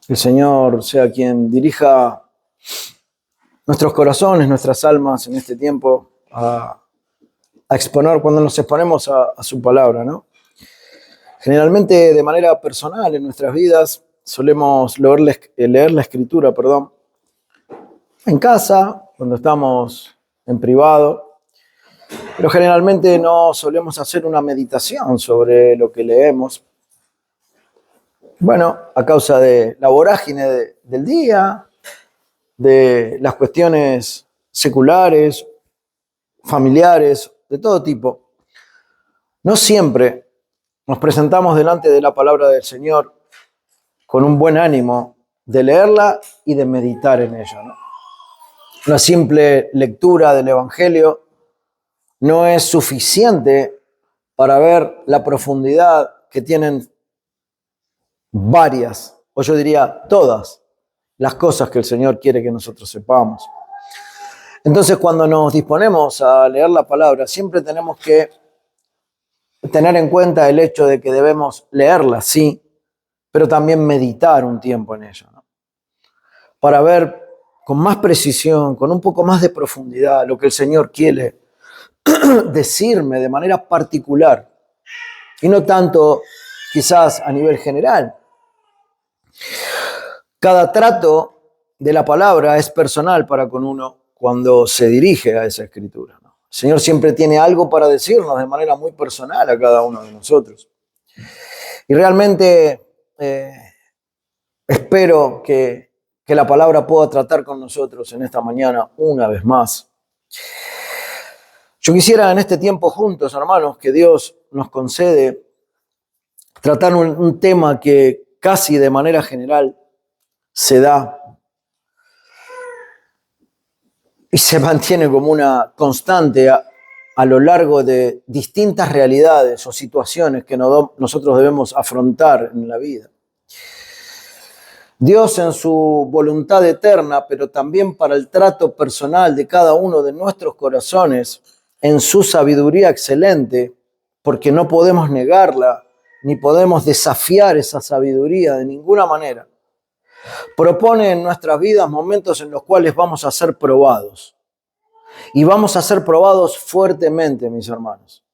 Que el Señor sea quien dirija nuestros corazones, nuestras almas en este tiempo a exponer, cuando nos exponemos a su palabra, ¿no? Generalmente de manera personal en nuestras vidas solemos leer la escritura, en casa, cuando estamos en privado, pero generalmente no solemos hacer una meditación sobre lo que leemos. Bueno, a causa de la vorágine del día, de las cuestiones seculares, familiares, de todo tipo. No siempre nos presentamos delante de la palabra del Señor con un buen ánimo de leerla y de meditar en ella, ¿no? Una simple lectura del Evangelio no es suficiente para ver la profundidad que tienen varias, o yo diría todas, las cosas que el Señor quiere que nosotros sepamos. Entonces, cuando nos disponemos a leer la palabra, siempre tenemos que tener en cuenta el hecho de que debemos leerla, sí, pero también meditar un tiempo en ella, ¿no? Para ver con más precisión, con un poco más de profundidad, lo que el Señor quiere decirme de manera particular y no tanto quizás a nivel general. Cada trato de la palabra es personal para con uno cuando se dirige a esa escritura, ¿no? El Señor siempre tiene algo para decirnos de manera muy personal a cada uno de nosotros. Y realmente espero que la palabra pueda tratar con nosotros en esta mañana una vez más. Yo quisiera en este tiempo juntos, hermanos, que Dios nos concede tratar un tema que casi de manera general se da y se mantiene como una constante a lo largo de distintas realidades o situaciones que nosotros debemos afrontar en la vida. Dios en su voluntad eterna, pero también para el trato personal de cada uno de nuestros corazones, en su sabiduría excelente, porque no podemos negarla, ni podemos desafiar esa sabiduría de ninguna manera, propone en nuestras vidas momentos en los cuales vamos a ser probados. Y vamos a ser probados fuertemente, mis hermanos.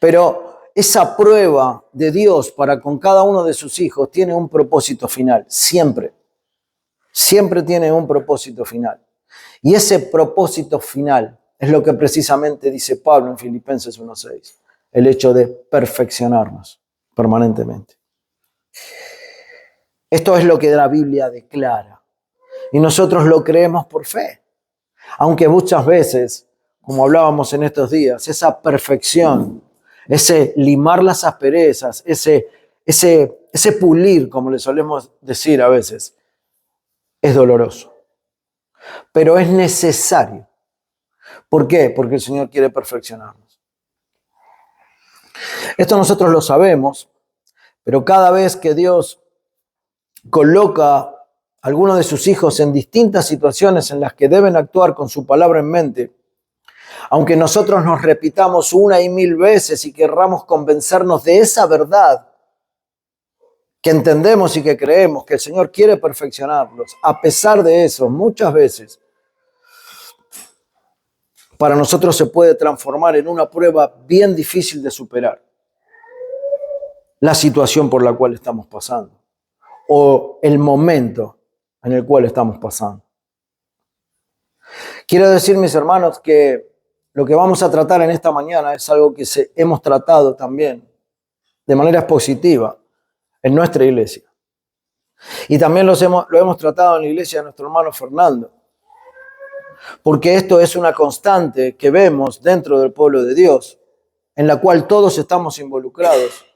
Pero esa prueba de Dios para con cada uno de sus hijos tiene un propósito final, siempre. Siempre tiene un propósito final. Y ese propósito final es lo que precisamente dice Pablo en Filipenses 1:6, el hecho de perfeccionarnos permanentemente. Esto es lo que la Biblia declara. Y nosotros lo creemos por fe. Aunque muchas veces, como hablábamos en estos días, esa perfección, ese limar las asperezas, ese pulir, como le solemos decir a veces, es doloroso. Pero es necesario. ¿Por qué? Porque el Señor quiere perfeccionarnos. Esto nosotros lo sabemos, pero cada vez que Dios coloca a alguno de sus hijos en distintas situaciones en las que deben actuar con su palabra en mente, aunque nosotros nos repitamos una y mil veces y querramos convencernos de esa verdad que entendemos y que creemos que el Señor quiere perfeccionarlos, a pesar de eso, muchas veces, para nosotros se puede transformar en una prueba bien difícil de superar la situación por la cual estamos pasando o el momento en el cual estamos pasando. Quiero decir, mis hermanos, que lo que vamos a tratar en esta mañana es algo que hemos tratado también de manera expositiva en nuestra iglesia. Y también lo hemos tratado en la iglesia de nuestro hermano Fernando. Porque esto es una constante que vemos dentro del pueblo de Dios, en la cual todos estamos involucrados.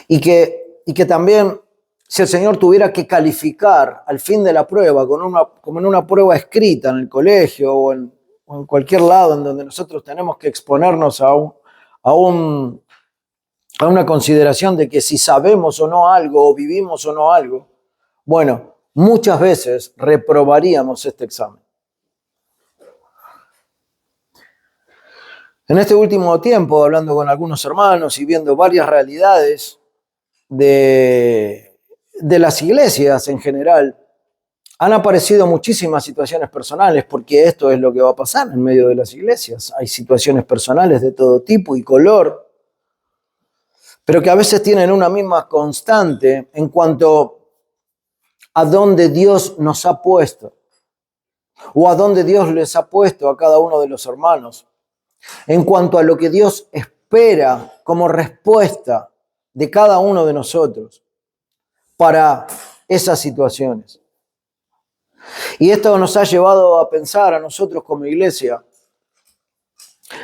Y que también, si el Señor tuviera que calificar al fin de la prueba, como en una prueba escrita en el colegio o en cualquier lado en donde nosotros tenemos que exponernos a una consideración de que si sabemos o no algo o vivimos o no algo, bueno, muchas veces reprobaríamos este examen. En este último tiempo, hablando con algunos hermanos y viendo varias realidades de de las iglesias en general, han aparecido muchísimas situaciones personales, porque esto es lo que va a pasar en medio de las iglesias. Hay situaciones personales de todo tipo y color, pero que a veces tienen una misma constante en cuanto a dónde Dios nos ha puesto, o a dónde Dios les ha puesto a cada uno de los hermanos, en cuanto a lo que Dios espera como respuesta de cada uno de nosotros para esas situaciones. Y esto nos ha llevado a pensar a nosotros como iglesia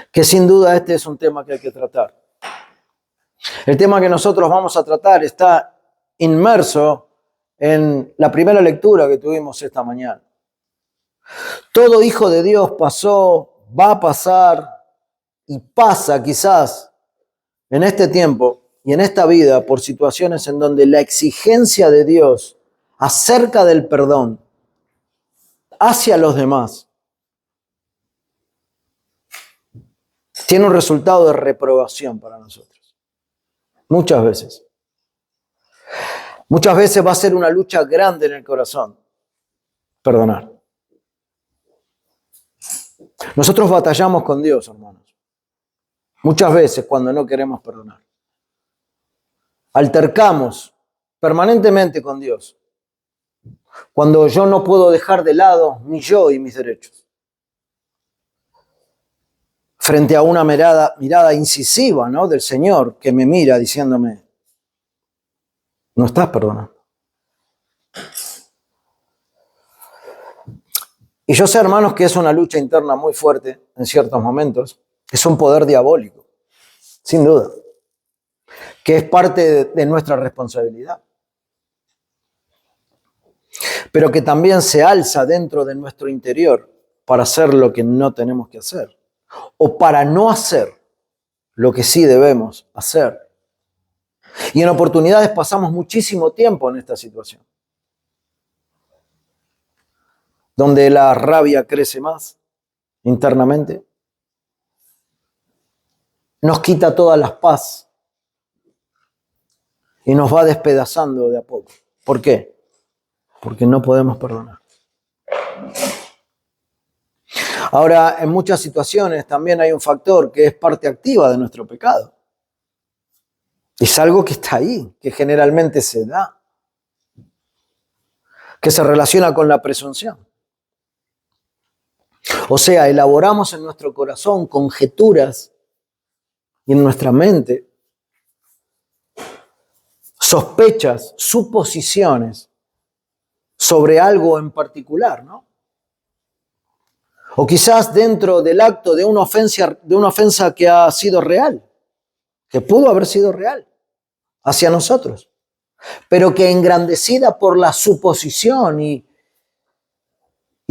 que sin duda este es un tema que hay que tratar. El tema que nosotros vamos a tratar está inmerso en la primera lectura que tuvimos esta mañana. Todo hijo de Dios pasó, va a pasar y pasa quizás en este tiempo y en esta vida por situaciones en donde la exigencia de Dios acerca del perdón hacia los demás tiene un resultado de reprobación para nosotros. Muchas veces. Muchas veces va a ser una lucha grande en el corazón perdonar. Nosotros batallamos con Dios, hermanos. Muchas veces cuando no queremos perdonar. Altercamos permanentemente con Dios. Cuando yo no puedo dejar de lado mi yo y mis derechos. Frente a una mirada incisiva, ¿no?, del Señor que me mira diciéndome, no estás perdonando. Y yo sé, hermanos, que es una lucha interna muy fuerte en ciertos momentos. Es un poder diabólico, sin duda, que es parte de nuestra responsabilidad. Pero que también se alza dentro de nuestro interior para hacer lo que no tenemos que hacer. O para no hacer lo que sí debemos hacer. Y en oportunidades pasamos muchísimo tiempo en esta situación. Donde la rabia crece más internamente. Nos quita toda la paz. Y nos va despedazando de a poco. ¿Por qué? Porque no podemos perdonar. Ahora, en muchas situaciones también hay un factor que es parte activa de nuestro pecado. Es algo que está ahí, que generalmente se da, que se relaciona con la presunción. O sea, elaboramos en nuestro corazón conjeturas y en nuestra mente sospechas, suposiciones sobre algo en particular, ¿no? O quizás dentro del acto de una ofensa que ha sido real, que pudo haber sido real hacia nosotros, pero que engrandecida por la suposición y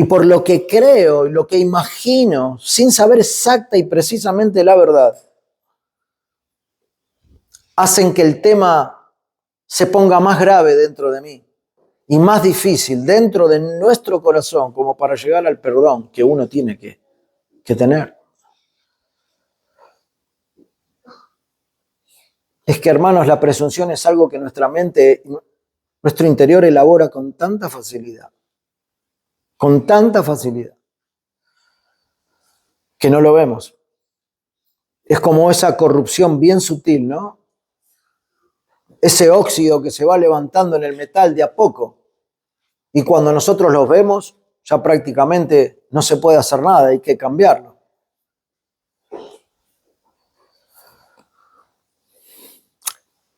por lo que creo y lo que imagino, sin saber exacta y precisamente la verdad, hacen que el tema se ponga más grave dentro de mí y más difícil dentro de nuestro corazón como para llegar al perdón que uno tiene que tener. Es que, hermanos, la presunción es algo que nuestra mente, nuestro interior elabora con tanta facilidad, que no lo vemos. Es como esa corrupción bien sutil, ¿no? Ese óxido que se va levantando en el metal de a poco. Y cuando nosotros los vemos, ya prácticamente no se puede hacer nada, hay que cambiarlo.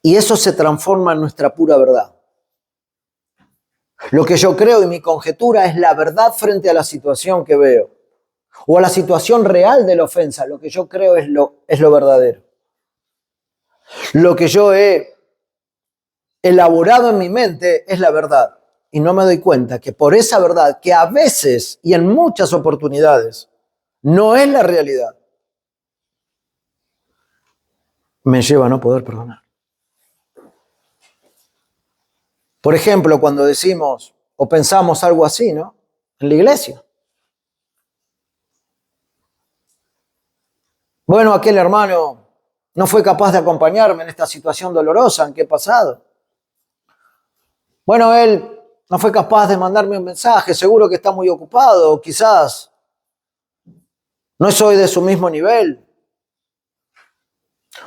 Y eso se transforma en nuestra pura verdad. Lo que yo creo y mi conjetura es la verdad frente a la situación que veo. O a la situación real de la ofensa. Lo que yo creo es lo verdadero. Lo que yo he elaborado en mi mente es la verdad. Y no me doy cuenta que por esa verdad, que a veces y en muchas oportunidades no es la realidad, me lleva a no poder perdonar. Por ejemplo, cuando decimos o pensamos algo así, ¿no? En la iglesia. Bueno, aquel hermano no fue capaz de acompañarme en esta situación dolorosa en que he pasado. Bueno, él no fue capaz de mandarme un mensaje, seguro que está muy ocupado, o quizás no soy de su mismo nivel,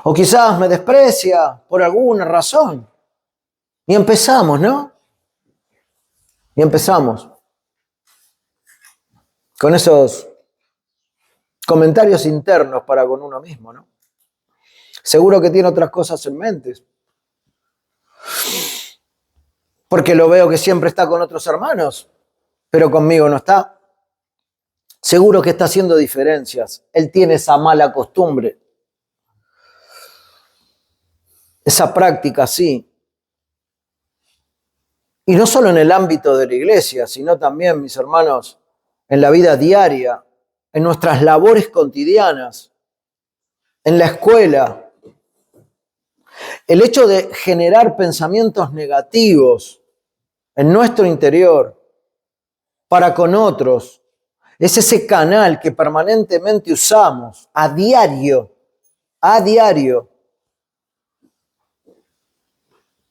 o quizás me desprecia por alguna razón. Y empezamos, ¿no? Y empezamos con esos comentarios internos para con uno mismo, ¿no? Seguro que tiene otras cosas en mente, porque lo veo que siempre está con otros hermanos, pero conmigo no está. Seguro que está haciendo diferencias. Él tiene esa mala costumbre, esa práctica así. Y no solo en el ámbito de la iglesia, sino también, mis hermanos, en la vida diaria, en nuestras labores cotidianas, en la escuela. El hecho de generar pensamientos negativos en nuestro interior para con otros es ese canal que permanentemente usamos a diario,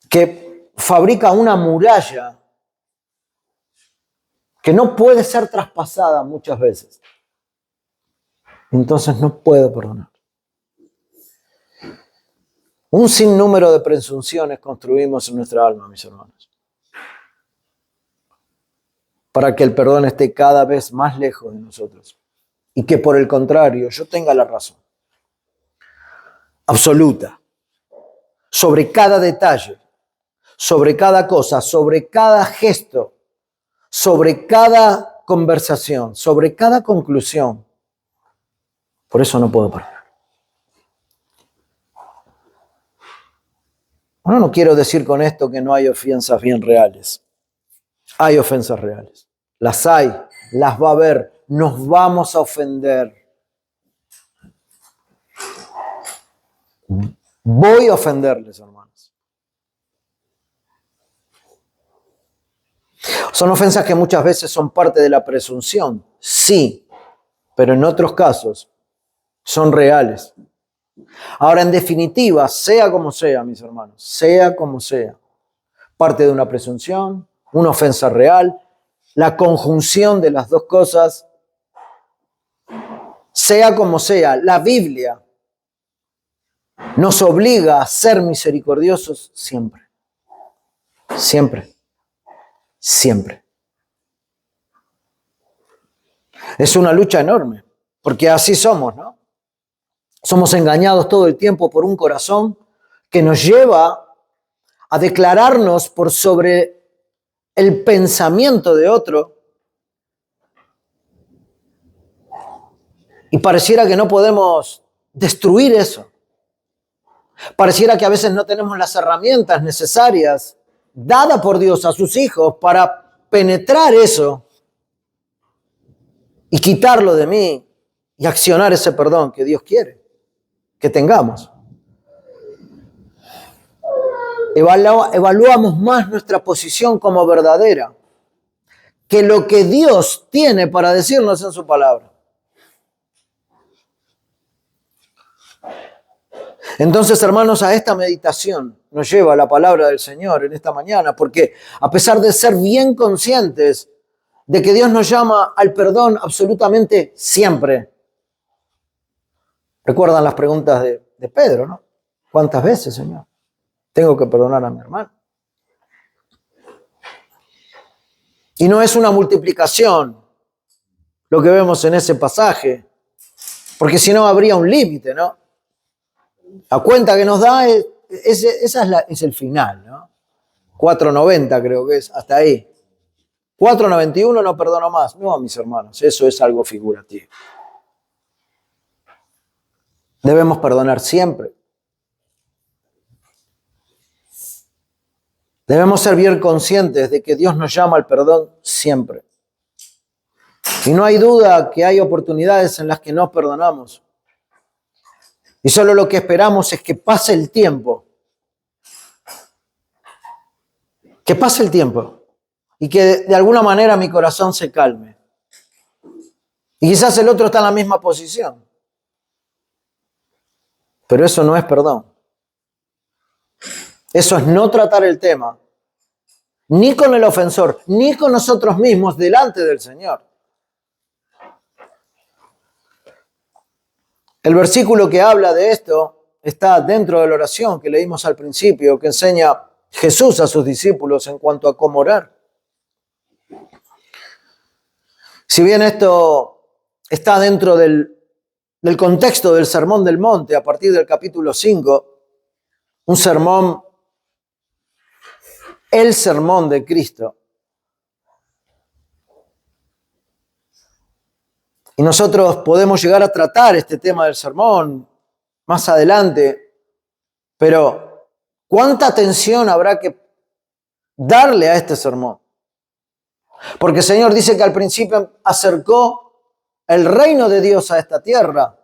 que fabrica una muralla que no puede ser traspasada muchas veces. Entonces no puedo perdonar. Un sinnúmero de presunciones construimos en nuestra alma, mis hermanos, para que el perdón esté cada vez más lejos de nosotros y que por el contrario yo tenga la razón absoluta sobre cada detalle, sobre cada cosa, sobre cada gesto, sobre cada conversación, sobre cada conclusión. Por eso no puedo perdonar. Bueno, no quiero decir con esto que no hay ofensas bien reales. Hay ofensas reales. Las hay, las va a haber. Nos vamos a ofender. Voy a ofenderles, hermanos. Son ofensas que muchas veces son parte de la presunción. Sí, pero en otros casos son reales. Ahora, en definitiva, sea como sea, mis hermanos, sea como sea, parte de una presunción, una ofensa real, la conjunción de las dos cosas, sea como sea, la Biblia nos obliga a ser misericordiosos siempre, siempre, siempre. Es una lucha enorme, porque así somos, ¿no? Somos engañados todo el tiempo por un corazón que nos lleva a declararnos por sobre el pensamiento de otro y pareciera que no podemos destruir eso. Pareciera que a veces no tenemos las herramientas necesarias dadas por Dios a sus hijos para penetrar eso y quitarlo de mí y accionar ese perdón que Dios quiere que tengamos. Evaluamos más nuestra posición como verdadera que lo que Dios tiene para decirnos en su palabra. Entonces, hermanos, a esta meditación nos lleva la palabra del Señor en esta mañana, porque a pesar de ser bien conscientes de que Dios nos llama al perdón absolutamente siempre. Recuerdan las preguntas de Pedro, ¿no? ¿Cuántas veces, Señor, tengo que perdonar a mi hermano? Y no es una multiplicación lo que vemos en ese pasaje, porque si no habría un límite, ¿no? La cuenta que nos da es el final, ¿no? 4.90 creo que es, hasta ahí. 4.91 no perdono más. No, mis hermanos, eso es algo figurativo. Debemos perdonar siempre. Debemos ser bien conscientes de que Dios nos llama al perdón siempre. Y no hay duda que hay oportunidades en las que no perdonamos. Y solo lo que esperamos es que pase el tiempo. Que pase el tiempo. Y que de alguna manera mi corazón se calme. Y quizás el otro está en la misma posición. Pero eso no es perdón. Eso es no tratar el tema ni con el ofensor, ni con nosotros mismos delante del Señor. El versículo que habla de esto está dentro de la oración que leímos al principio, que enseña Jesús a sus discípulos en cuanto a cómo orar. Si bien esto está dentro del contexto del Sermón del Monte, a partir del capítulo 5, un sermón, el sermón de Cristo. Y nosotros podemos llegar a tratar este tema del sermón más adelante, pero ¿cuánta atención habrá que darle a este sermón? Porque el Señor dice que al principio acercó el reino de Dios a esta tierra.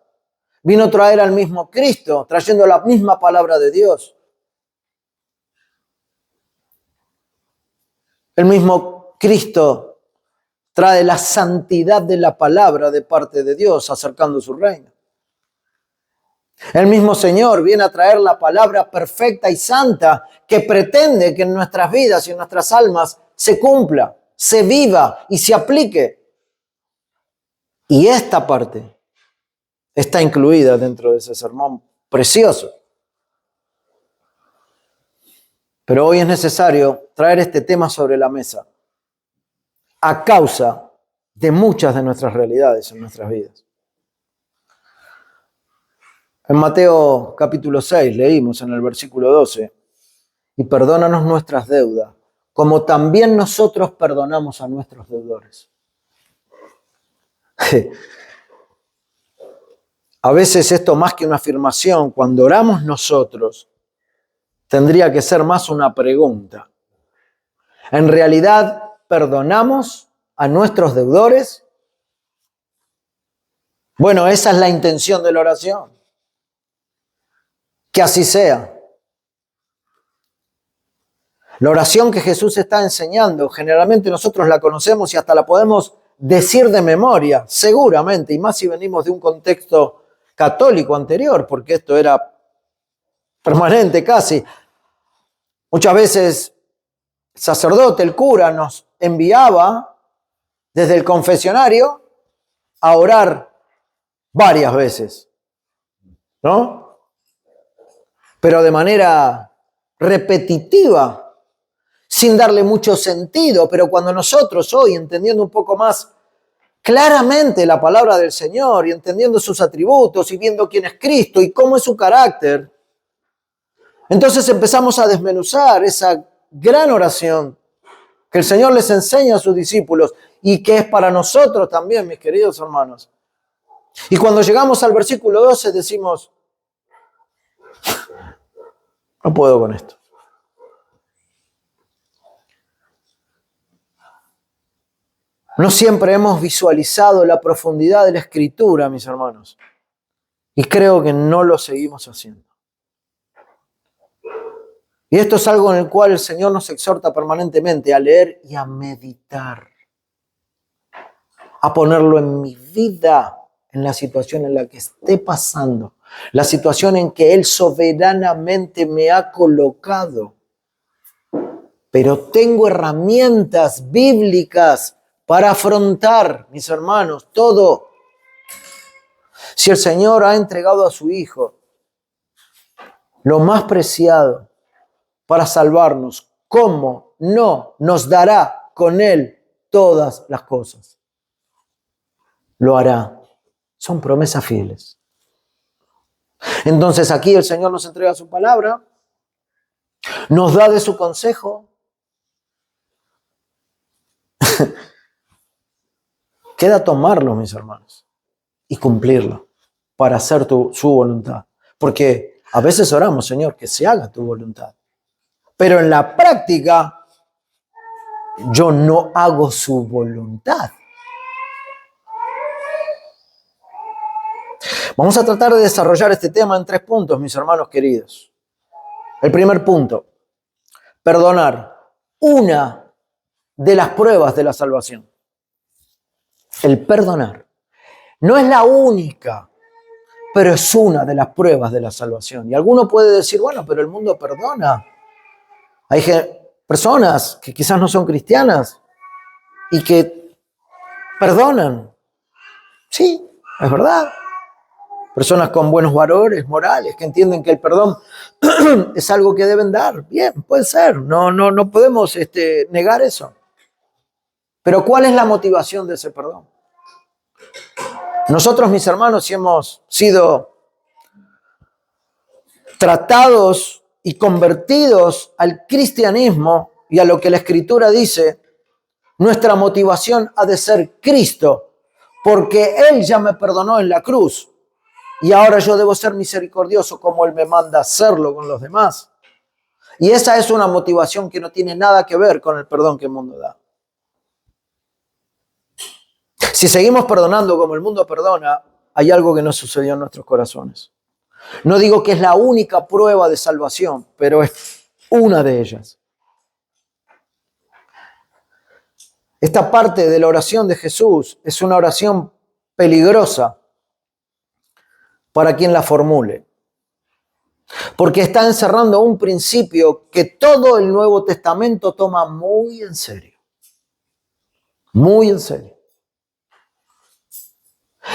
Vino a traer al mismo Cristo, trayendo la misma palabra de Dios. El mismo Cristo trae la santidad de la palabra de parte de Dios, acercando su reino. El mismo Señor viene a traer la palabra perfecta y santa que pretende que en nuestras vidas y en nuestras almas se cumpla, se viva y se aplique. Y esta parte está incluida dentro de ese sermón precioso. Pero hoy es necesario traer este tema sobre la mesa a causa de muchas de nuestras realidades en nuestras vidas. En Mateo capítulo 6 leímos en el versículo 12, y perdónanos nuestras deudas, como también nosotros perdonamos a nuestros deudores. A veces esto más que una afirmación, cuando oramos nosotros, tendría que ser más una pregunta. ¿En realidad perdonamos a nuestros deudores? Bueno, esa es la intención de la oración. Que así sea. La oración que Jesús está enseñando, generalmente nosotros la conocemos y hasta la podemos decir de memoria, seguramente, y más si venimos de un contexto católico anterior, porque esto era permanente casi. Muchas veces el sacerdote, el cura, nos enviaba desde el confesionario a orar varias veces, ¿no? Pero de manera repetitiva, sin darle mucho sentido, pero cuando nosotros hoy, entendiendo un poco más claramente la palabra del Señor y entendiendo sus atributos y viendo quién es Cristo y cómo es su carácter, entonces empezamos a desmenuzar esa gran oración que el Señor les enseña a sus discípulos y que es para nosotros también, mis queridos hermanos. Y cuando llegamos al versículo 12 decimos, no puedo con esto. No siempre hemos visualizado la profundidad de la Escritura, mis hermanos. Y creo que no lo seguimos haciendo. Y esto es algo en el cual el Señor nos exhorta permanentemente a leer y a meditar. A ponerlo en mi vida, en la situación en la que esté pasando. La situación en que Él soberanamente me ha colocado. Pero tengo herramientas bíblicas para afrontar, mis hermanos, todo. Si el Señor ha entregado a su Hijo lo más preciado para salvarnos, ¿cómo no nos dará con Él todas las cosas? Lo hará. Son promesas fieles. Entonces aquí el Señor nos entrega su palabra, nos da de su consejo. Queda tomarlo, mis hermanos, y cumplirlo para hacer su voluntad. Porque a veces oramos, Señor, que se haga tu voluntad. Pero en la práctica, yo no hago su voluntad. Vamos a tratar de desarrollar este tema en 3 puntos, mis hermanos queridos. El primer punto, perdonar, una de las pruebas de la salvación. El perdonar. No es la única, pero es una de las pruebas de la salvación. Y alguno puede decir, bueno, pero el mundo perdona. personas que quizás no son cristianas y que perdonan. Sí, es verdad. Personas con buenos valores morales que entienden que el perdón es algo que deben dar. Bien, puede ser. No podemos negar eso. Pero ¿cuál es la motivación de ese perdón? Nosotros, mis hermanos, si hemos sido tratados y convertidos al cristianismo y a lo que la Escritura dice, nuestra motivación ha de ser Cristo, porque Él ya me perdonó en la cruz y ahora yo debo ser misericordioso como Él me manda hacerlo con los demás. Y esa es una motivación que no tiene nada que ver con el perdón que el mundo da. Si seguimos perdonando como el mundo perdona, hay algo que no sucedió en nuestros corazones. No digo que es la única prueba de salvación, pero es una de ellas. Esta parte de la oración de Jesús es una oración peligrosa para quien la formule, porque está encerrando un principio que todo el Nuevo Testamento toma muy en serio. Muy en serio.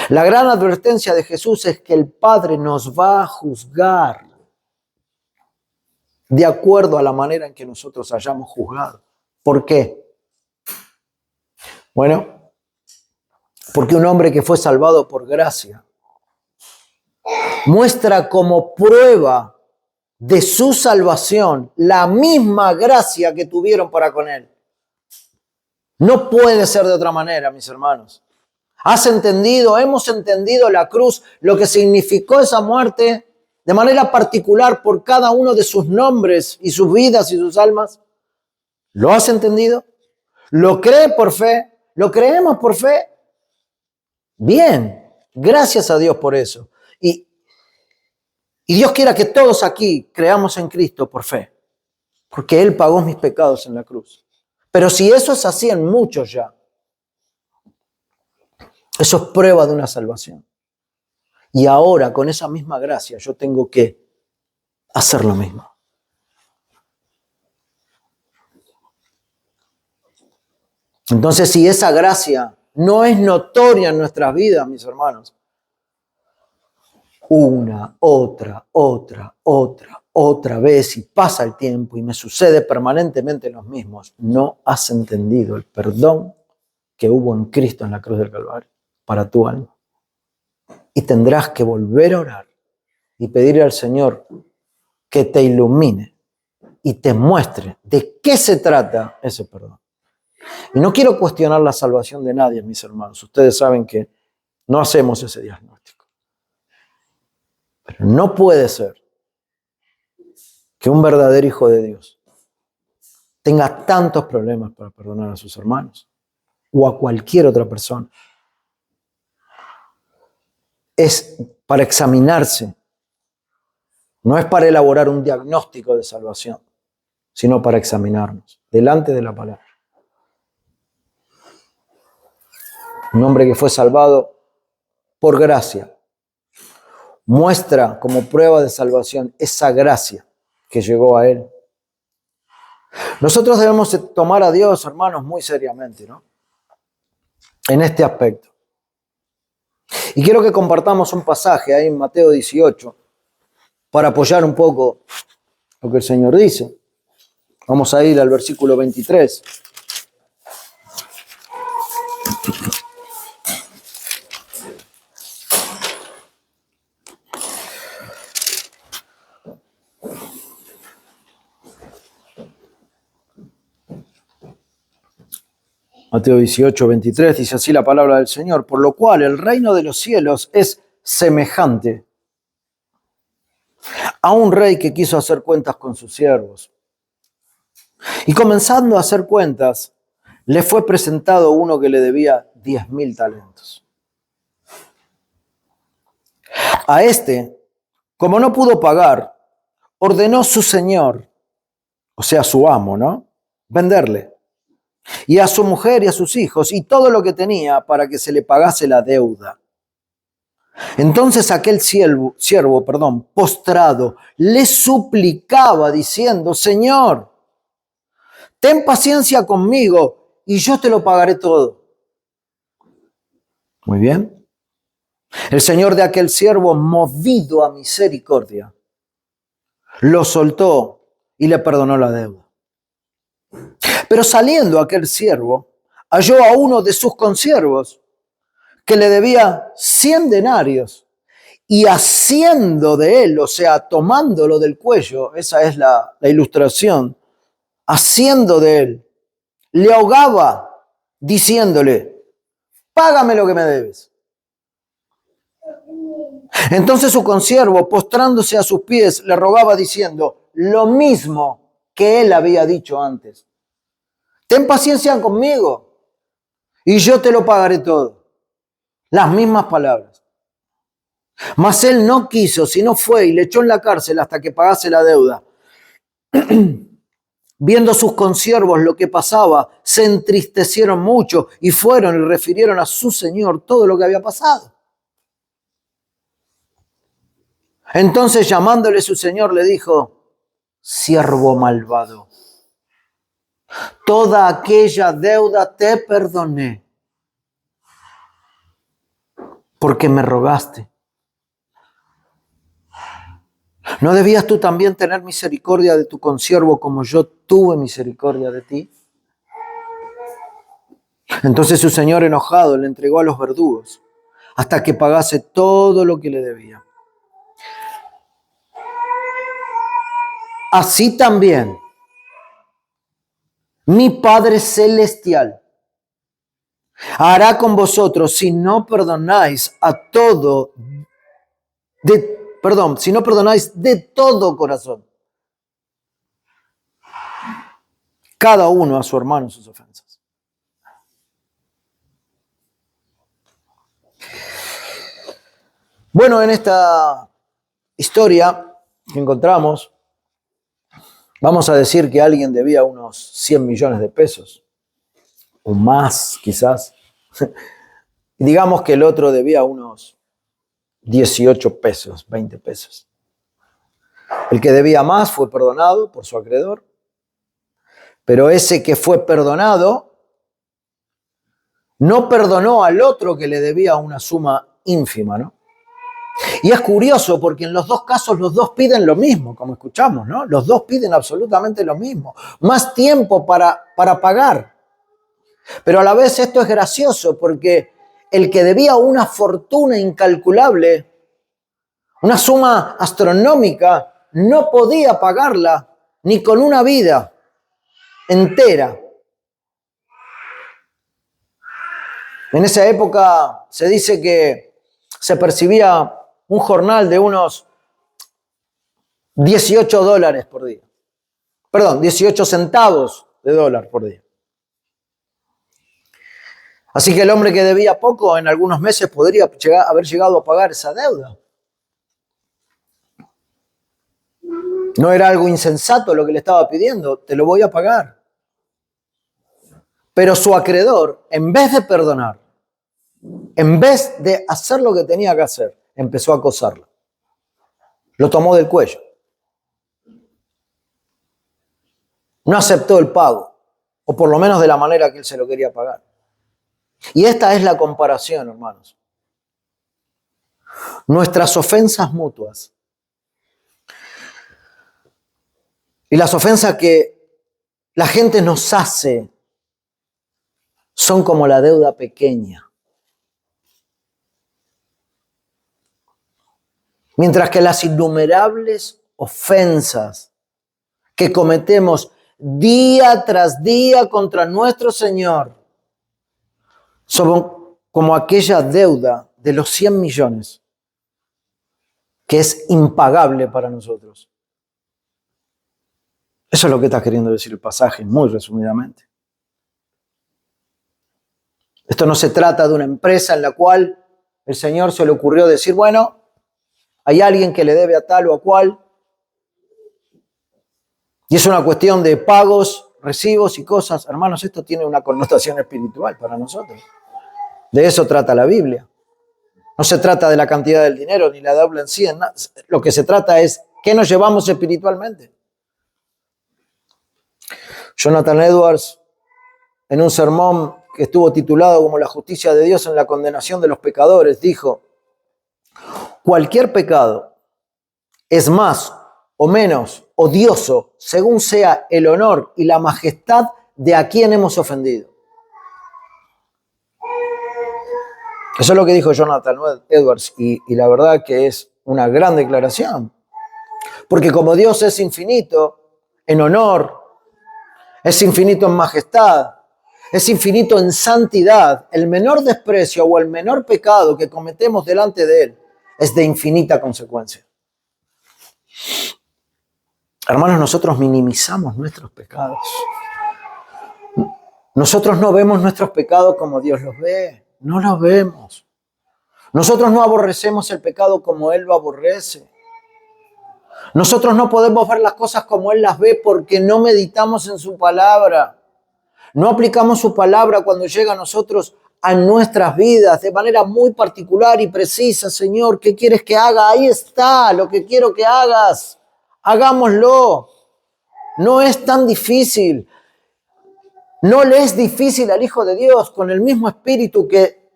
La gran advertencia de Jesús es que el Padre nos va a juzgar de acuerdo a la manera en que nosotros hayamos juzgado. ¿Por qué? Bueno, porque un hombre que fue salvado por gracia muestra como prueba de su salvación la misma gracia que tuvieron para con él. No puede ser de otra manera, mis hermanos. ¿Has entendido? ¿Hemos entendido la cruz, lo que significó esa muerte de manera particular por cada uno de sus nombres y sus vidas y sus almas? ¿Lo has entendido? ¿Lo cree por fe? ¿Lo creemos por fe? Bien, gracias a Dios por eso. Y Dios quiera que todos aquí creamos en Cristo por fe, porque Él pagó mis pecados en la cruz. Pero si eso es así en muchos ya, eso es prueba de una salvación. Y ahora, con esa misma gracia, yo tengo que hacer lo mismo. Entonces, si esa gracia no es notoria en nuestras vidas, mis hermanos, una, otra vez, y pasa el tiempo y me sucede permanentemente los mismos, no has entendido el perdón que hubo en Cristo en la cruz del Calvario para tu alma. Y tendrás que volver a orar y pedirle al Señor que te ilumine y te muestre de qué se trata ese perdón. Y no quiero cuestionar la salvación de nadie, mis hermanos. Ustedes saben que no hacemos ese diagnóstico. Pero no puede ser que un verdadero hijo de Dios tenga tantos problemas para perdonar a sus hermanos o a cualquier otra persona. Es para examinarse. No es para elaborar un diagnóstico de salvación, sino para examinarnos delante de la palabra. Un hombre que fue salvado por gracia muestra como prueba de salvación esa gracia que llegó a él. Nosotros debemos tomar a Dios, hermanos, muy seriamente, ¿no? En este aspecto. Y quiero que compartamos un pasaje ahí en Mateo 18 para apoyar un poco lo que el Señor dice. Vamos a ir al versículo 23. Mateo 18, 23 dice así la palabra del Señor, por lo cual el reino de los cielos es semejante a un rey que quiso hacer cuentas con sus siervos. Y comenzando a hacer cuentas, le fue presentado uno que le debía 10,000 talentos. A este, como no pudo pagar, ordenó su señor, o sea, su amo, ¿no? Venderle. Y a su mujer y a sus hijos y todo lo que tenía para que se le pagase la deuda. Entonces aquel siervo, postrado, le suplicaba diciendo, Señor, ten paciencia conmigo y yo te lo pagaré todo. Muy bien. El señor de aquel siervo, movido a misericordia, lo soltó y le perdonó la deuda. Pero saliendo aquel siervo, halló a uno de sus consiervos que le debía 100 denarios y haciendo de él, o sea, tomándolo del cuello, esa es la ilustración, haciendo de él, le ahogaba diciéndole, págame lo que me debes. Entonces su consiervo, postrándose a sus pies, le rogaba diciendo lo mismo que él había dicho antes. Ten paciencia conmigo y yo te lo pagaré todo. Las mismas palabras. Mas él no quiso, sino fue y le echó en la cárcel hasta que pagase la deuda. Viendo sus consiervos lo que pasaba, se entristecieron mucho y fueron y refirieron a su señor todo lo que había pasado. Entonces llamándole su señor le dijo, siervo malvado, toda aquella deuda te perdoné porque me rogaste. ¿No debías tú también tener misericordia de tu consiervo como yo tuve misericordia de ti? Entonces su señor enojado le entregó a los verdugos hasta que pagase todo lo que le debía. Así también mi Padre Celestial hará con vosotros si no perdonáis si no perdonáis de todo corazón cada uno a su hermano sus ofensas. Bueno, en esta historia que encontramos, vamos a decir que alguien debía unos 100 millones de pesos, o más quizás. Y digamos que el otro debía unos 18 pesos, 20 pesos. El que debía más fue perdonado por su acreedor, pero ese que fue perdonado no perdonó al otro que le debía una suma ínfima, ¿no? Y es curioso porque en los dos casos los dos piden lo mismo, como escuchamos, ¿no? Los dos piden absolutamente lo mismo, más tiempo para pagar. Pero a la vez esto es gracioso porque el que debía una fortuna incalculable, una suma astronómica, no podía pagarla ni con una vida entera. En esa época se dice que se percibía un jornal de unos $18 por día. Perdón, 18 centavos de dólar por día. Así que el hombre que debía poco en algunos meses podría haber llegado a pagar esa deuda. No era algo insensato lo que le estaba pidiendo, te lo voy a pagar. Pero su acreedor, en vez de perdonar, en vez de hacer lo que tenía que hacer, empezó a acosarlo. Lo tomó del cuello. No aceptó el pago, o por lo menos de la manera que él se lo quería pagar. Y esta es la comparación, hermanos. Nuestras ofensas mutuas y las ofensas que la gente nos hace son como la deuda pequeña. Mientras que las innumerables ofensas que cometemos día tras día contra nuestro Señor son como aquella deuda de los 100 millones que es impagable para nosotros. Eso es lo que está queriendo decir el pasaje, muy resumidamente. Esto no se trata de una empresa en la cual el Señor se le ocurrió decir, bueno, hay alguien que le debe a tal o a cual, y es una cuestión de pagos, recibos y cosas. Hermanos, esto tiene una connotación espiritual para nosotros. De eso trata la Biblia. No se trata de la cantidad del dinero ni la deuda en sí. Lo que se trata es qué nos llevamos espiritualmente. Jonathan Edwards, en un sermón que estuvo titulado como La justicia de Dios en la condenación de los pecadores, dijo: cualquier pecado es más o menos odioso según sea el honor y la majestad de a quien hemos ofendido. Eso es lo que dijo Jonathan Edwards, y la verdad que es una gran declaración. Porque como Dios es infinito en honor, es infinito en majestad, es infinito en santidad, el menor desprecio o el menor pecado que cometemos delante de Él es de infinita consecuencia. Hermanos, nosotros minimizamos nuestros pecados. Nosotros no vemos nuestros pecados como Dios los ve. No los vemos. Nosotros no aborrecemos el pecado como Él lo aborrece. Nosotros no podemos ver las cosas como Él las ve porque no meditamos en su palabra. No aplicamos su palabra cuando llega a nosotros, a nuestras vidas, de manera muy particular y precisa. Señor, ¿qué quieres que haga? Ahí está lo que quiero que hagas. Hagámoslo. No es tan difícil. No le es difícil al Hijo de Dios, con el mismo espíritu que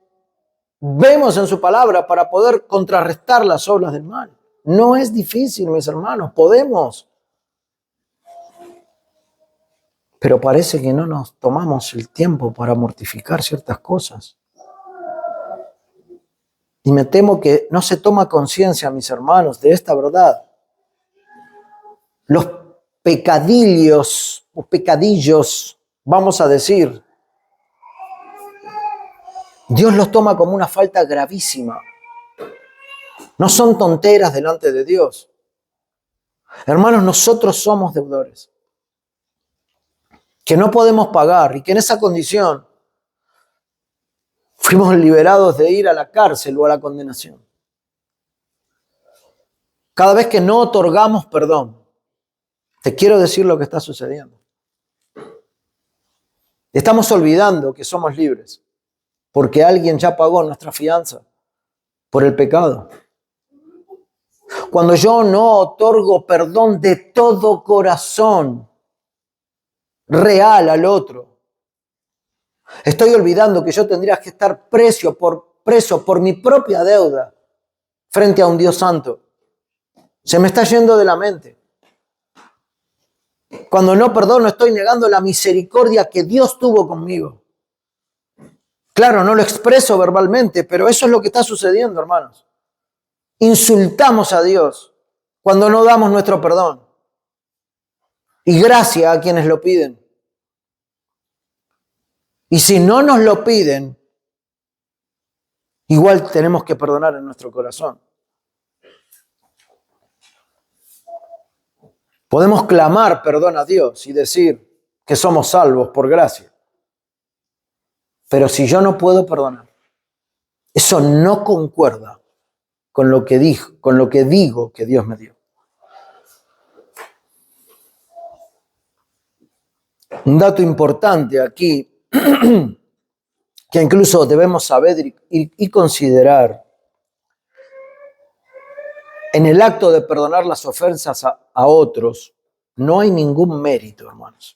vemos en su palabra, para poder contrarrestar las obras del mal. No es difícil, mis hermanos, podemos. Pero parece que no nos tomamos el tiempo para mortificar ciertas cosas. Y me temo que no se toma conciencia, mis hermanos, de esta verdad. Los pecadillos o pecadillos, vamos a decir, Dios los toma como una falta gravísima. No son tonteras delante de Dios. Hermanos, nosotros somos deudores que no podemos pagar y que en esa condición fuimos liberados de ir a la cárcel o a la condenación. Cada vez que no otorgamos perdón, te quiero decir lo que está sucediendo. Estamos olvidando que somos libres porque alguien ya pagó nuestra fianza por el pecado. Cuando yo no otorgo perdón de todo corazón real al otro, estoy olvidando que yo tendría que estar preso por mi propia deuda frente a un Dios santo. Se me está yendo de la mente. Cuando no perdono, estoy negando la misericordia que Dios tuvo conmigo. Claro, no lo expreso verbalmente, pero eso es lo que está sucediendo, hermanos. Insultamos a Dios cuando no damos nuestro perdón. Y gracia a quienes lo piden. Y si no nos lo piden, igual tenemos que perdonar en nuestro corazón. Podemos clamar perdón a Dios y decir que somos salvos por gracia. Pero si yo no puedo perdonar, eso no concuerda con lo que digo que Dios me dio. Un dato importante aquí, que incluso debemos saber y considerar, en el acto de perdonar las ofensas a otros, no hay ningún mérito, hermanos.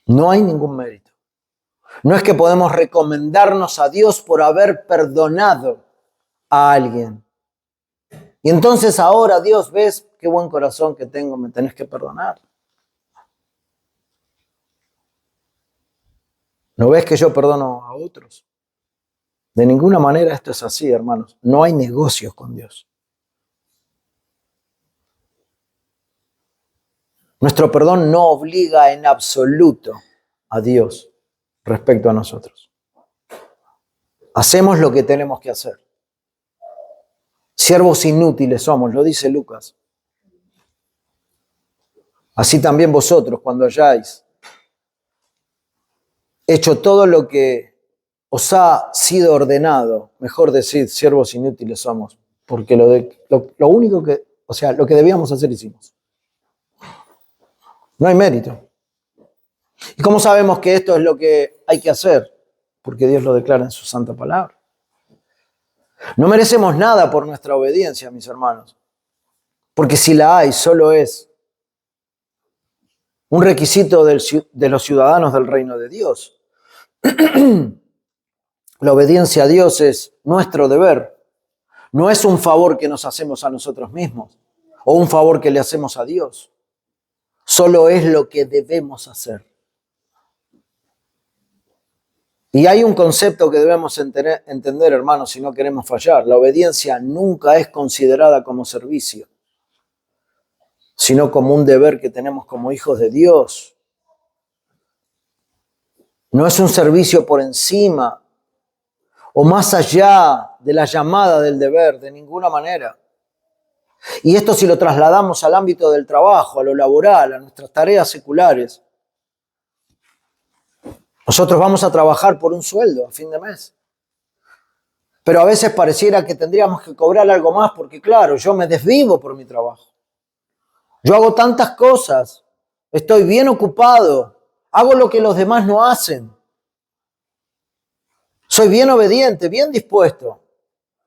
No hay ningún mérito. No es que podemos recomendarnos a Dios por haber perdonado a alguien. Y entonces ahora, Dios, ves qué buen corazón que tengo, me tenés que perdonar. ¿No ves que yo perdono a otros? De ninguna manera esto es así, hermanos. No hay negocios con Dios. Nuestro perdón no obliga en absoluto a Dios respecto a nosotros. Hacemos lo que tenemos que hacer. Siervos inútiles somos, lo dice Lucas. Así también vosotros, cuando hayáis hecho todo lo que os ha sido ordenado, mejor decir, siervos inútiles somos, porque lo único que, lo que debíamos hacer hicimos. No hay mérito. ¿Y cómo sabemos que esto es lo que hay que hacer? Porque Dios lo declara en su santa palabra. No merecemos nada por nuestra obediencia, mis hermanos, porque si la hay, solo es un requisito de los ciudadanos del reino de Dios. La obediencia a Dios es nuestro deber. No es un favor que nos hacemos a nosotros mismos o un favor que le hacemos a Dios. Solo es lo que debemos hacer. Y hay un concepto que debemos entender, hermanos, si no queremos fallar. La obediencia nunca es considerada como servicio, sino como un deber que tenemos como hijos de Dios. No es un servicio por encima o más allá de la llamada del deber, de ninguna manera. Y esto si lo trasladamos al ámbito del trabajo, a lo laboral, a nuestras tareas seculares. Nosotros vamos a trabajar por un sueldo a fin de mes. Pero a veces pareciera que tendríamos que cobrar algo más porque, claro, yo me desvivo por mi trabajo. Yo hago tantas cosas, estoy bien ocupado, hago lo que los demás no hacen. Soy bien obediente, bien dispuesto.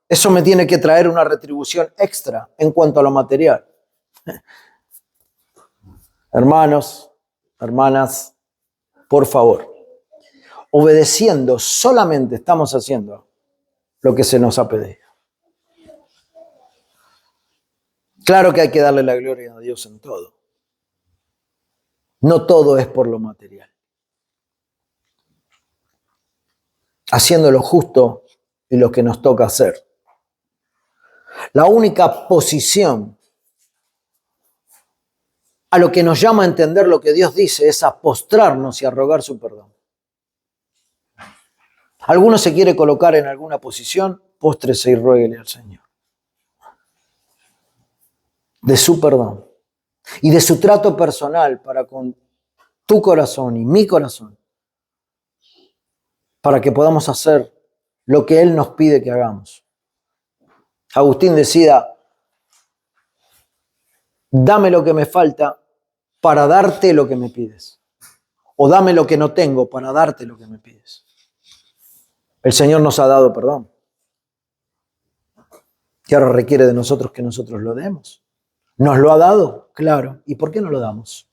Eso me tiene que traer una retribución extra en cuanto a lo material. Hermanos, hermanas, por favor, obedeciendo solamente estamos haciendo lo que se nos ha pedido. Claro que hay que darle la gloria a Dios en todo. No todo es por lo material. Haciendo lo justo y lo que nos toca hacer. La única posición a lo que nos llama a entender lo que Dios dice es a postrarnos y a rogar su perdón. ¿Alguno se quiere colocar en alguna posición? Póstrese y ruéguele al Señor. De su perdón y de su trato personal para con tu corazón y mi corazón, para que podamos hacer lo que Él nos pide que hagamos. Agustín decía, dame lo que me falta para darte lo que me pides. O dame lo que no tengo para darte lo que me pides. El Señor nos ha dado perdón. Y ahora requiere de nosotros que nosotros lo demos. ¿Nos lo ha dado? Claro. ¿Y por qué no lo damos?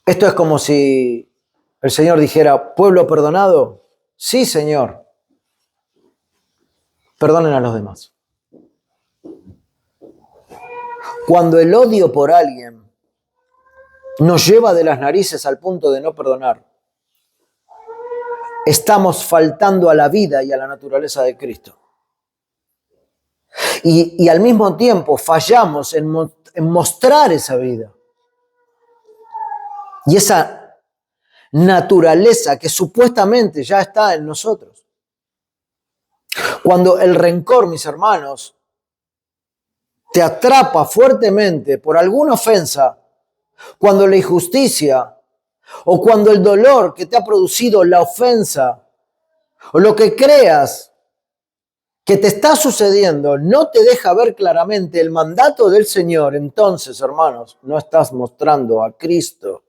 Esto es como si el Señor dijera, ¿pueblo perdonado? Sí, Señor. Perdonen a los demás. Cuando el odio por alguien nos lleva de las narices al punto de no perdonar, estamos faltando a la vida y a la naturaleza de Cristo. Y al mismo tiempo fallamos en mostrar esa vida. Y esa naturaleza que supuestamente ya está en nosotros. Cuando el rencor, mis hermanos, te atrapa fuertemente por alguna ofensa, cuando la injusticia o cuando el dolor que te ha producido la ofensa o lo que creas que te está sucediendo no te deja ver claramente el mandato del Señor, entonces, hermanos, no estás mostrando a Cristo.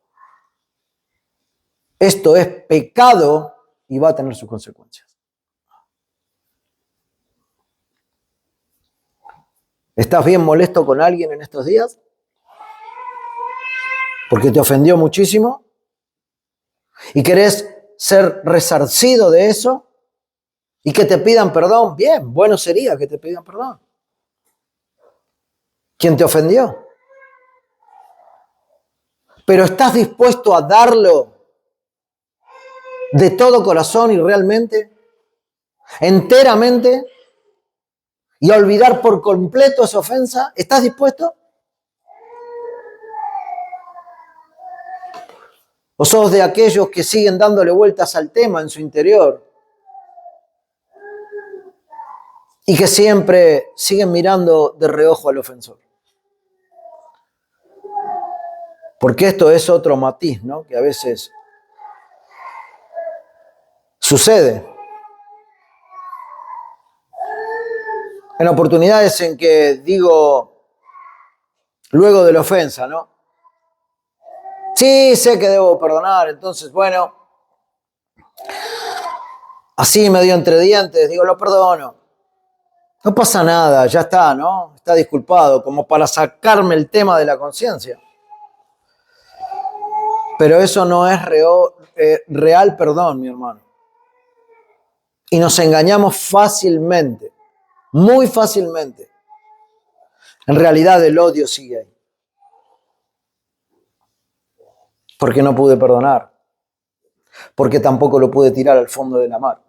Esto es pecado y va a tener sus consecuencias. ¿Estás bien molesto con alguien en estos días? ¿Porque te ofendió muchísimo? ¿Y querés ser resarcido de eso? ¿Y que te pidan perdón? Bien, bueno sería que te pidan perdón. ¿Quién te ofendió? Pero ¿estás dispuesto a darlo de todo corazón y realmente? ¿Enteramente? ¿Y a olvidar por completo esa ofensa? ¿Estás dispuesto? ¿O sos de aquellos que siguen dándole vueltas al tema en su interior? Y que siempre siguen mirando de reojo al ofensor. Porque esto es otro matiz, ¿no? Que a veces sucede. En oportunidades en que digo, luego de la ofensa, ¿no? Sí, sé que debo perdonar, entonces, bueno, así medio entre dientes, digo, lo perdono. No pasa nada, ya está, ¿no? Está disculpado, como para sacarme el tema de la conciencia. Pero eso no es real perdón, mi hermano. Y nos engañamos fácilmente, muy fácilmente. En realidad el odio sigue ahí. Porque no pude perdonar. Porque tampoco lo pude tirar al fondo de la mar,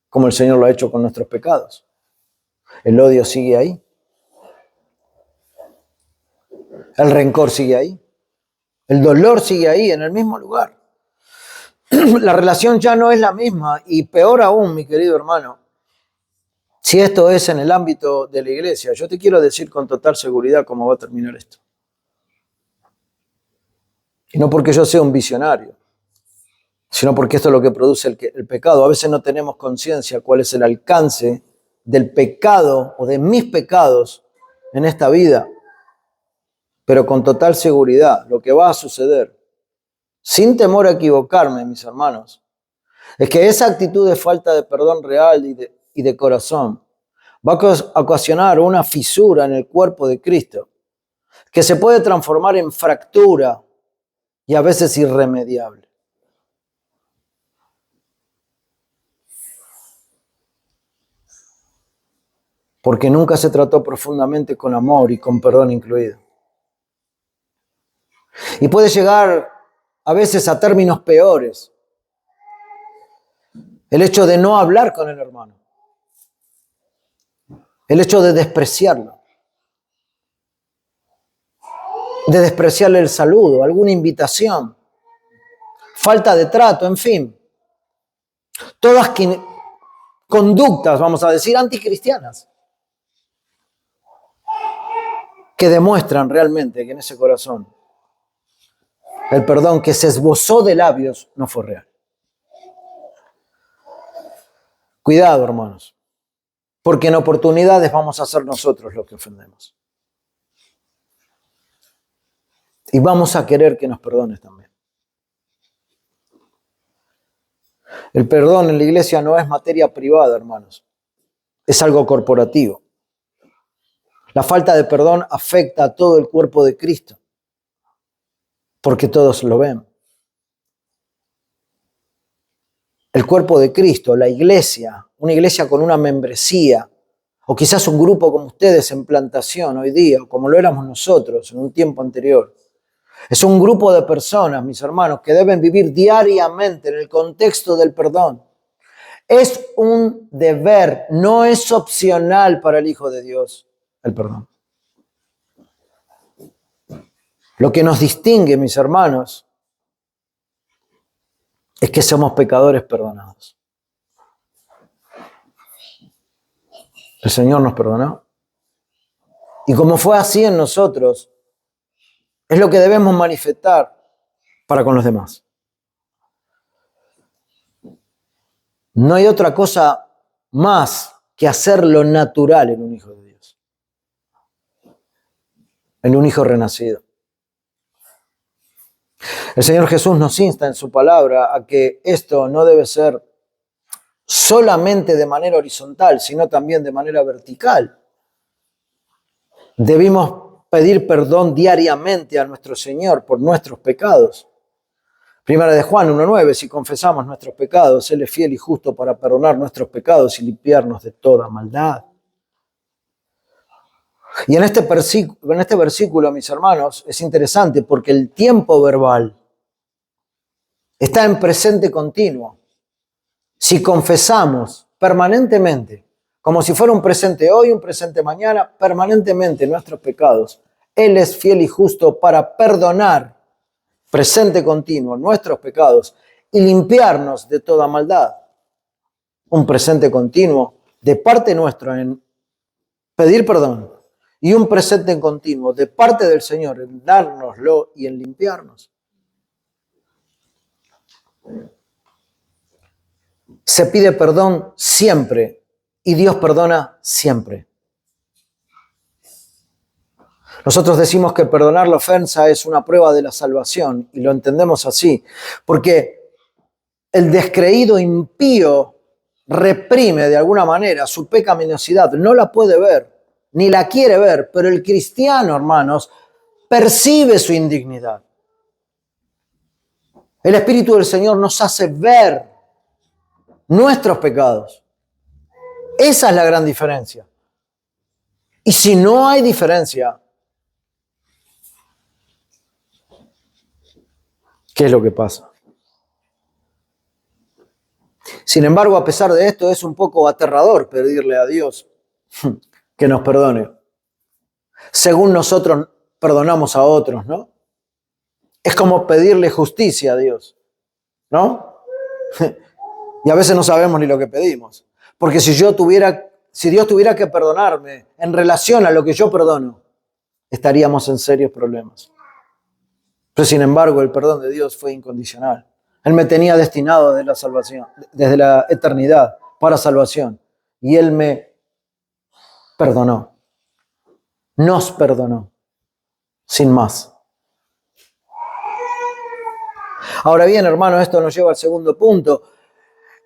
como el Señor lo ha hecho con nuestros pecados. El odio sigue ahí. El rencor sigue ahí. El dolor sigue ahí, en el mismo lugar. La relación ya no es la misma. Y peor aún, mi querido hermano, si esto es en el ámbito de la iglesia, yo te quiero decir con total seguridad cómo va a terminar esto. Y no porque yo sea un visionario, sino porque esto es lo que produce el pecado. A veces no tenemos conciencia cuál es el alcance del pecado o de mis pecados en esta vida. Pero con total seguridad, lo que va a suceder, sin temor a equivocarme, mis hermanos, es que esa actitud de falta de perdón real y de corazón va a ocasionar una fisura en el cuerpo de Cristo que se puede transformar en fractura y a veces irremediable. Porque nunca se trató profundamente con amor y con perdón incluido. Y puede llegar a veces a términos peores. El hecho de no hablar con el hermano. El hecho de despreciarlo. De despreciarle el saludo, alguna invitación. Falta de trato, en fin. Todas conductas, vamos a decir, anticristianas. Que demuestran realmente que en ese corazón el perdón que se esbozó de labios no fue real. Cuidado, hermanos, porque en oportunidades vamos a ser nosotros los que ofendemos. Y vamos a querer que nos perdones también. El perdón en la iglesia no es materia privada, hermanos. Es algo corporativo. La falta de perdón afecta a todo el cuerpo de Cristo, porque todos lo ven. El cuerpo de Cristo, la iglesia, una iglesia con una membresía, o quizás un grupo como ustedes en plantación hoy día, o como lo éramos nosotros en un tiempo anterior. Es un grupo de personas, mis hermanos, que deben vivir diariamente en el contexto del perdón. Es un deber, no es opcional para el Hijo de Dios el perdón. Lo que nos distingue, mis hermanos, es que somos pecadores perdonados. El Señor nos perdonó. Y como fue así en nosotros, es lo que debemos manifestar para con los demás. No hay otra cosa más que hacerlo natural en un hijo de Dios. En un hijo renacido. El Señor Jesús nos insta en su palabra a que esto no debe ser solamente de manera horizontal, sino también de manera vertical. Debimos pedir perdón diariamente a nuestro Señor por nuestros pecados. Primera de Juan 1:9, si confesamos nuestros pecados, Él es fiel y justo para perdonar nuestros pecados y limpiarnos de toda maldad. Y en este versículo, mis hermanos, es interesante porque el tiempo verbal está en presente continuo. Si confesamos permanentemente, como si fuera un presente hoy, un presente mañana, permanentemente nuestros pecados, Él es fiel y justo para perdonar, presente continuo, nuestros pecados y limpiarnos de toda maldad. Un presente continuo de parte nuestra en pedir perdón y un presente continuo de parte del Señor en dárnoslo y en limpiarnos. Se pide perdón siempre y Dios perdona siempre. Nosotros decimos que perdonar la ofensa es una prueba de la salvación y lo entendemos así, porque el descreído impío reprime de alguna manera su pecaminosidad, no la puede ver, ni la quiere ver, pero el cristiano, hermanos, percibe su indignidad. El Espíritu del Señor nos hace ver nuestros pecados. Esa es la gran diferencia. Y si no hay diferencia, ¿qué es lo que pasa? Sin embargo, a pesar de esto, es un poco aterrador pedirle a Dios que nos perdone, según nosotros perdonamos a otros, ¿no? Es como pedirle justicia a Dios, ¿no? Y a veces no sabemos ni lo que pedimos. Porque si Dios tuviera que perdonarme en relación a lo que yo perdono, estaríamos en serios problemas. Pero sin embargo, el perdón de Dios fue incondicional. Él me tenía destinado desde la salvación, desde la eternidad, para salvación. Y Él me perdonó. Nos perdonó. Sin más. Ahora bien, hermano, esto nos lleva al segundo punto.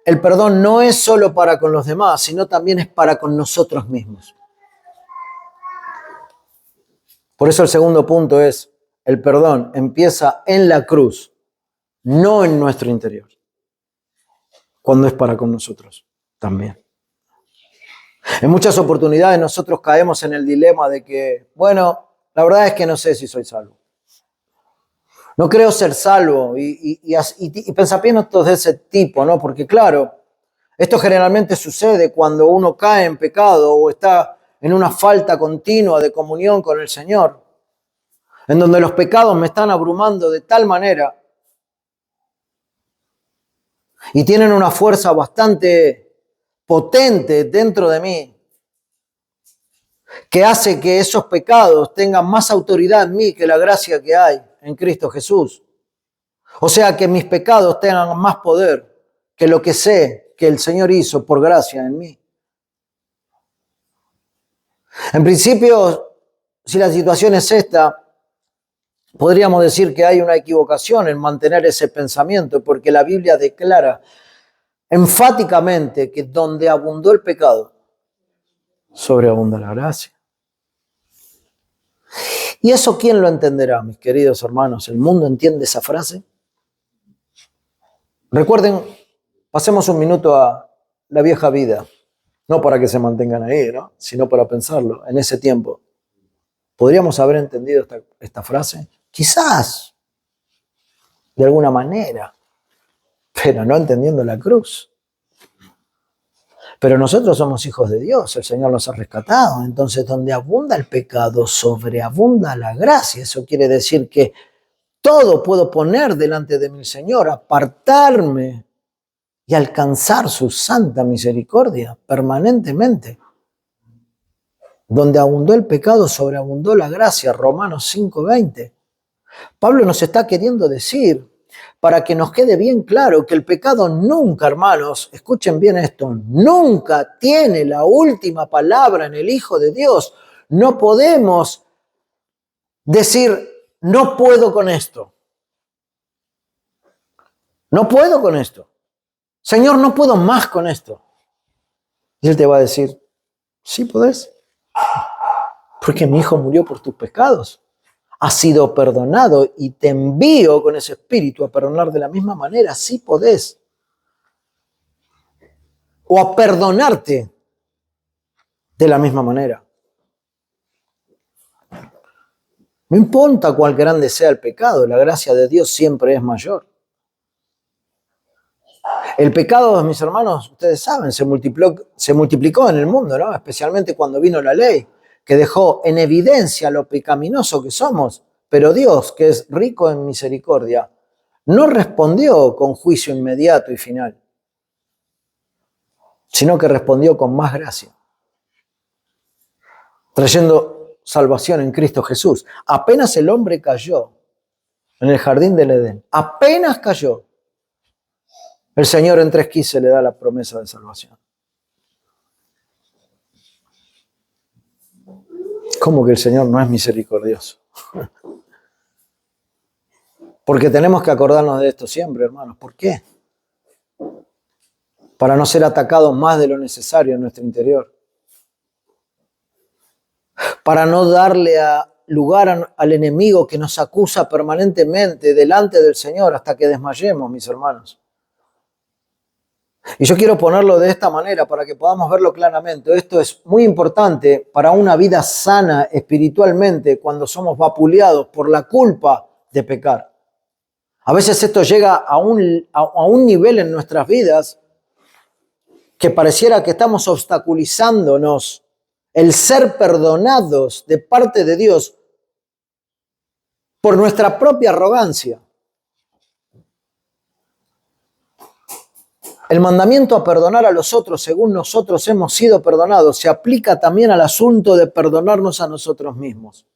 El perdón no es solo para con los demás, sino también es para con nosotros mismos. Por eso el segundo punto es, el perdón empieza en la cruz, no en nuestro interior, cuando es para con nosotros también. En muchas oportunidades nosotros caemos en el dilema de que, bueno, la verdad es que no sé si soy salvo. No creo ser salvo y pensamientos de ese tipo, ¿no? Porque claro, esto generalmente sucede cuando uno cae en pecado o está en una falta continua de comunión con el Señor, en donde los pecados me están abrumando de tal manera y tienen una fuerza bastante potente dentro de mí, que hace que esos pecados tengan más autoridad en mí que la gracia que hay en Cristo Jesús. O sea, que mis pecados tengan más poder que lo que sé que el Señor hizo por gracia en mí. En principio, si la situación es esta, podríamos decir que hay una equivocación en mantener ese pensamiento, porque la Biblia declara enfáticamente que donde abundó el pecado, sobreabunda la gracia. ¿Y eso quién lo entenderá, mis queridos hermanos? ¿El mundo entiende esa frase? Recuerden, pasemos un minuto a la vieja vida, no para que se mantengan ahí, ¿no? Sino para pensarlo en ese tiempo. ¿Podríamos haber entendido esta frase? Quizás, de alguna manera, pero no entendiendo la cruz. Pero nosotros somos hijos de Dios, el Señor nos ha rescatado. Entonces, donde abunda el pecado, sobreabunda la gracia. Eso quiere decir que todo puedo poner delante de mi Señor, apartarme y alcanzar su santa misericordia permanentemente. Donde abundó el pecado, sobreabundó la gracia. Romanos 5:20. Pablo nos está queriendo decir, para que nos quede bien claro, que el pecado nunca, hermanos, escuchen bien esto, nunca tiene la última palabra en el Hijo de Dios. No podemos decir, no puedo con esto. No puedo con esto. Señor, no puedo más con esto. Y Él te va a decir, sí podés. Porque mi Hijo murió por tus pecados. Has sido perdonado y te envío con ese espíritu a perdonar de la misma manera. Sí podés. O a perdonarte de la misma manera. No importa cuál grande sea el pecado, la gracia de Dios siempre es mayor. El pecado, mis hermanos, ustedes saben, se multiplicó en el mundo, ¿no? Especialmente cuando vino la ley, que dejó en evidencia lo pecaminoso que somos. Pero Dios, que es rico en misericordia, no respondió con juicio inmediato y final, sino que respondió con más gracia, trayendo salvación en Cristo Jesús. Apenas el hombre cayó en el jardín del Edén, apenas cayó, el Señor en 3:15 le da la promesa de salvación. ¿Cómo que el Señor no es misericordioso? Porque tenemos que acordarnos de esto siempre, hermanos. ¿Por qué? para no ser atacados más de lo necesario en nuestro interior, para no darle lugar al enemigo que nos acusa permanentemente delante del Señor hasta que desmayemos, mis hermanos. Y yo quiero ponerlo de esta manera para que podamos verlo claramente. Esto es muy importante para una vida sana espiritualmente cuando somos vapuleados por la culpa de pecar. A veces esto llega a un nivel en nuestras vidas que pareciera que estamos obstaculizándonos el ser perdonados de parte de Dios por nuestra propia arrogancia. El mandamiento a perdonar a los otros según nosotros hemos sido perdonados se aplica también al asunto de perdonarnos a nosotros mismos.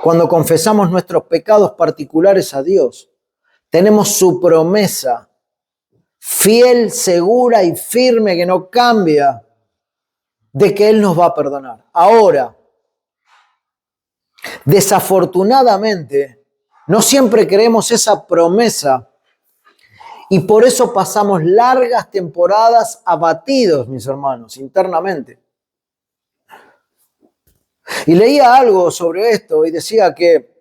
Cuando confesamos nuestros pecados particulares a Dios, tenemos su promesa fiel, segura y firme que no cambia de que Él nos va a perdonar. Ahora, desafortunadamente, no siempre creemos esa promesa y por eso pasamos largas temporadas abatidos, mis hermanos, internamente. Y leía algo sobre esto y decía que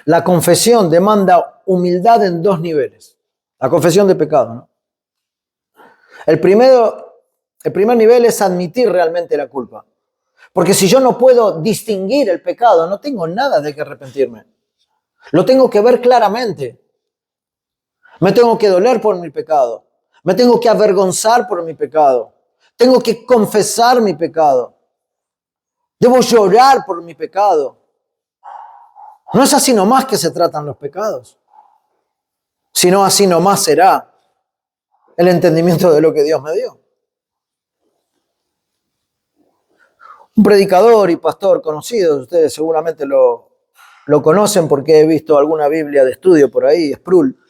la confesión demanda humildad en dos niveles. La confesión de pecado, ¿no? El primer nivel es admitir realmente la culpa. Porque si yo no puedo distinguir el pecado, no tengo nada de qué arrepentirme. Lo tengo que ver claramente. Me tengo que doler por mi pecado. Me tengo que avergonzar por mi pecado. Tengo que confesar mi pecado. Debo llorar por mi pecado. No es así nomás que se tratan los pecados, sino así nomás será el entendimiento de lo que Dios me dio. Un predicador y pastor conocido, ustedes seguramente lo conocen porque he visto alguna Biblia de estudio por ahí, Sproul,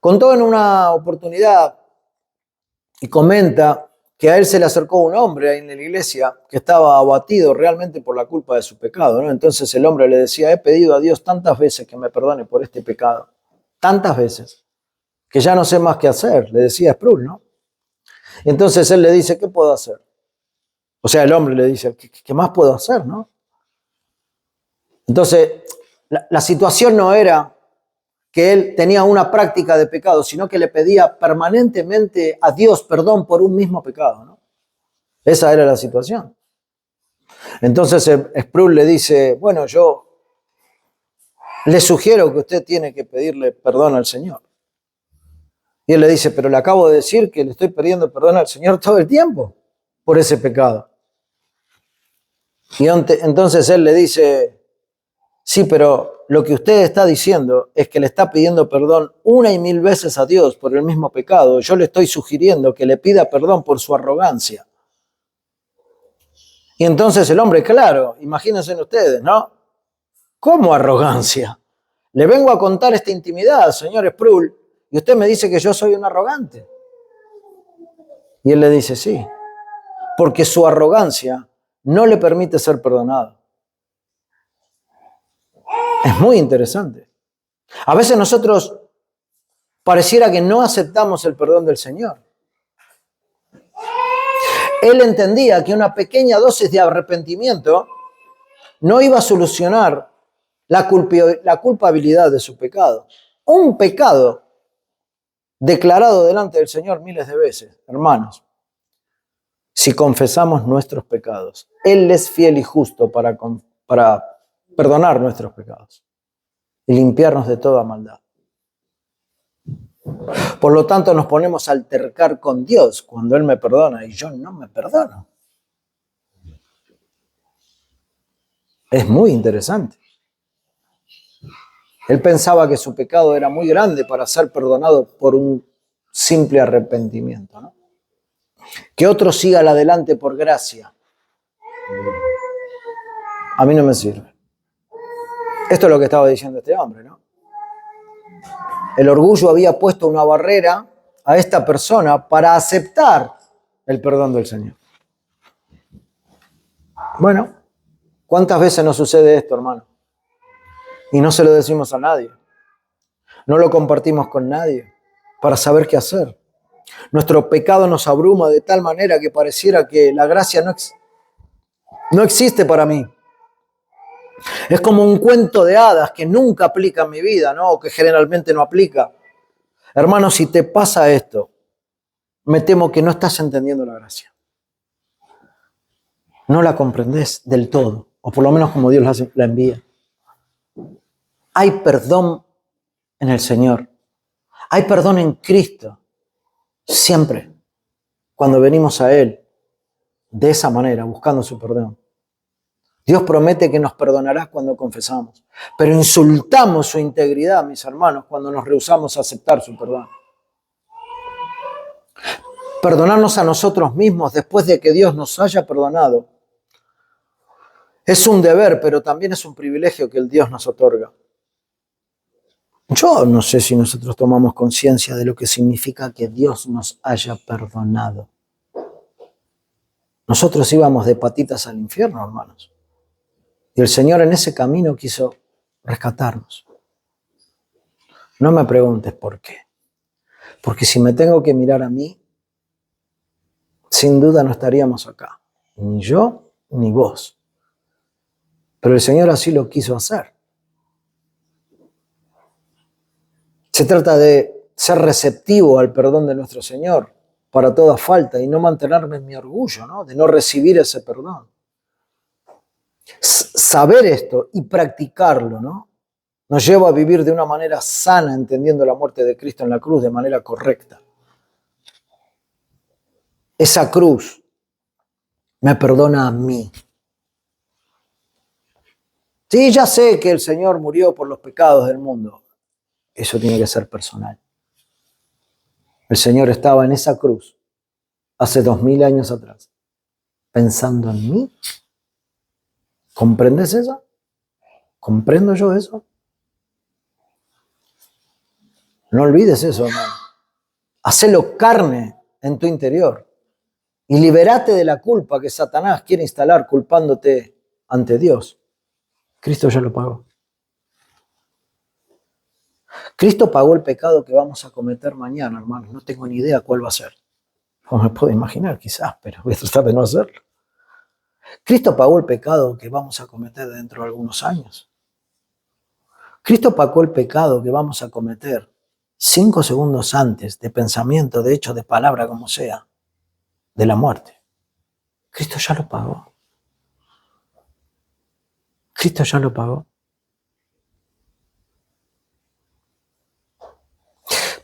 contó en una oportunidad y comenta que a él se le acercó un hombre ahí en la iglesia que estaba abatido realmente por la culpa de su pecado, ¿no? Entonces el hombre le decía, he pedido a Dios tantas veces que me perdone por este pecado, tantas veces, que ya no sé más qué hacer, le decía Sproul, ¿no? Y entonces él le dice, ¿qué puedo hacer? O sea, el hombre le dice, ¿qué más puedo hacer, no? Entonces, la situación no era que él tenía una práctica de pecado, sino que le pedía permanentemente a Dios perdón por un mismo pecado, ¿no? Esa era la situación. Entonces Sproul le dice, bueno, yo le sugiero que usted tiene que pedirle perdón al Señor. Y él le dice, pero le acabo de decir que le estoy pidiendo perdón al Señor todo el tiempo por ese pecado. Y entonces él le dice, sí, pero lo que usted está diciendo es que le está pidiendo perdón 1,000 veces a Dios por el mismo pecado. Yo le estoy sugiriendo que le pida perdón por su arrogancia. Y entonces el hombre, claro, imagínense ustedes, ¿no? ¿Cómo arrogancia? Le vengo a contar esta intimidad, señor Sproul, y usted me dice que yo soy un arrogante. Y él le dice, sí, porque su arrogancia no le permite ser perdonado. Es muy interesante. A veces nosotros pareciera que no aceptamos el perdón del Señor. Él entendía que una pequeña dosis de arrepentimiento no iba a solucionar la culpabilidad de su pecado. Un pecado declarado delante del Señor miles de veces, hermanos. Si confesamos nuestros pecados, Él es fiel y justo para perdonar nuestros pecados y limpiarnos de toda maldad. Por lo tanto, nos ponemos a altercar con Dios cuando Él me perdona y yo no me perdono. Es muy interesante. Él pensaba que su pecado era muy grande para ser perdonado por un simple arrepentimiento, ¿no? Que otro siga adelante por gracia. A mí no me sirve. Esto es lo que estaba diciendo este hombre, ¿no? El orgullo había puesto una barrera a esta persona para aceptar el perdón del Señor. Bueno, ¿cuántas veces nos sucede esto, hermano? Y no se lo decimos a nadie. No lo compartimos con nadie. para saber qué hacer. Nuestro pecado nos abruma de tal manera que pareciera que la gracia no existe para mí. Es como un cuento de hadas que nunca aplica en mi vida, ¿no? O que generalmente no aplica. Hermano, si te pasa esto, me temo que no estás entendiendo la gracia. No la comprendes del todo, o por lo menos como Dios la envía. Hay perdón en el Señor. Hay perdón en Cristo. Siempre. Cuando venimos a Él de esa manera, buscando su perdón. Dios promete que nos perdonará cuando confesamos. Pero insultamos su integridad, mis hermanos, cuando nos rehusamos a aceptar su perdón. Perdonarnos a nosotros mismos después de que Dios nos haya perdonado es un deber, pero también es un privilegio que el Dios nos otorga. Yo no sé si nosotros tomamos conciencia de lo que significa que Dios nos haya perdonado. Nosotros íbamos de patitas al infierno, hermanos. Y el Señor en ese camino quiso rescatarnos. No me preguntes por qué. Porque si me tengo que mirar a mí, sin duda no estaríamos acá. Ni yo, ni vos. Pero el Señor así lo quiso hacer. Se trata de ser receptivo al perdón de nuestro Señor para toda falta y no mantenerme en mi orgullo, ¿no? De no recibir ese perdón. Saber esto y practicarlo, ¿no? Nos lleva a vivir de una manera sana, entendiendo la muerte de Cristo en la cruz de manera correcta. Esa cruz me perdona a mí. Sí, ya sé que el Señor murió por los pecados del mundo. Eso tiene que ser personal. El Señor estaba en esa cruz hace 2000 años atrás, pensando en mí. ¿Comprendes eso? ¿Comprendo yo eso? No olvides eso, hermano. Hacelo carne en tu interior y libérate de la culpa que Satanás quiere instalar culpándote ante Dios. Cristo ya lo pagó. Cristo pagó el pecado que vamos a cometer mañana, hermanos. No tengo ni idea cuál va a ser. No me puedo imaginar, quizás, pero voy a tratar de no hacerlo. Cristo pagó el pecado que vamos a cometer dentro de algunos años. Cristo pagó el pecado que vamos a cometer 5 segundos antes de pensamiento, de hecho, de palabra, como sea, de la muerte. Cristo ya lo pagó. Cristo ya lo pagó.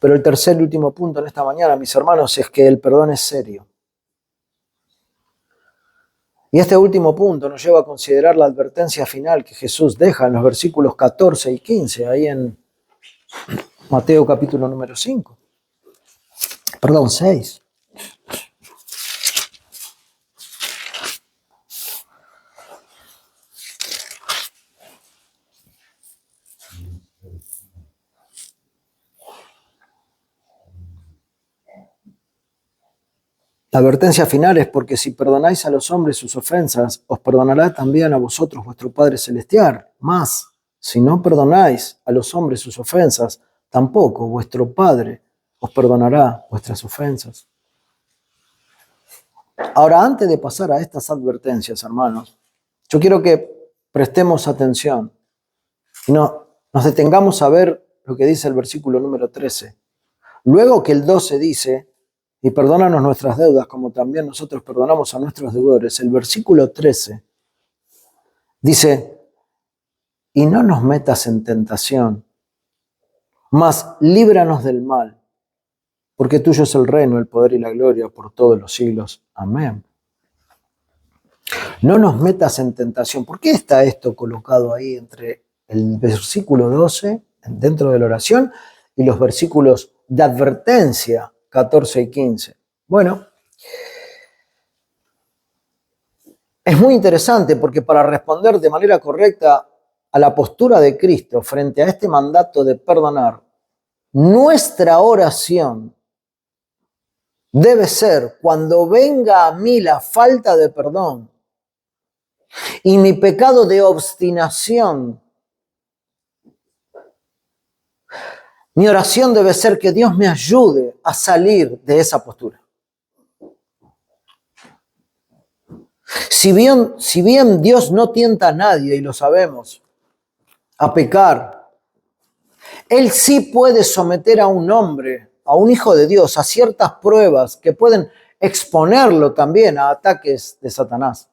Pero el tercer y último punto en esta mañana, mis hermanos, es que el perdón es serio. Y este último punto nos lleva a considerar la advertencia final que Jesús deja en los versículos 14 y 15, ahí en Mateo capítulo número 6. La advertencia final es porque si perdonáis a los hombres sus ofensas, os perdonará también a vosotros vuestro Padre Celestial. Mas, si no perdonáis a los hombres sus ofensas, tampoco vuestro Padre os perdonará vuestras ofensas. Ahora, antes de pasar a estas advertencias, hermanos, yo quiero que prestemos atención y nos detengamos a ver lo que dice el versículo número 13. Luego que el 12 dice, y perdónanos nuestras deudas como también nosotros perdonamos a nuestros deudores, el versículo 13 dice, y no nos metas en tentación, mas líbranos del mal, porque tuyo es el reino, el poder y la gloria por todos los siglos. Amén. No nos metas en tentación. ¿Por qué está esto colocado ahí entre el versículo 12, dentro de la oración, y los versículos de advertencia 14 y 15? Bueno, es muy interesante porque para responder de manera correcta a la postura de Cristo frente a este mandato de perdonar, nuestra oración debe ser: cuando venga a mí la falta de perdón y mi pecado de obstinación Mi oración debe ser que Dios me ayude a salir de esa postura. Si bien Dios no tienta a nadie, y lo sabemos, a pecar, Él sí puede someter a un hombre, a un hijo de Dios, a ciertas pruebas que pueden exponerlo también a ataques de Satanás.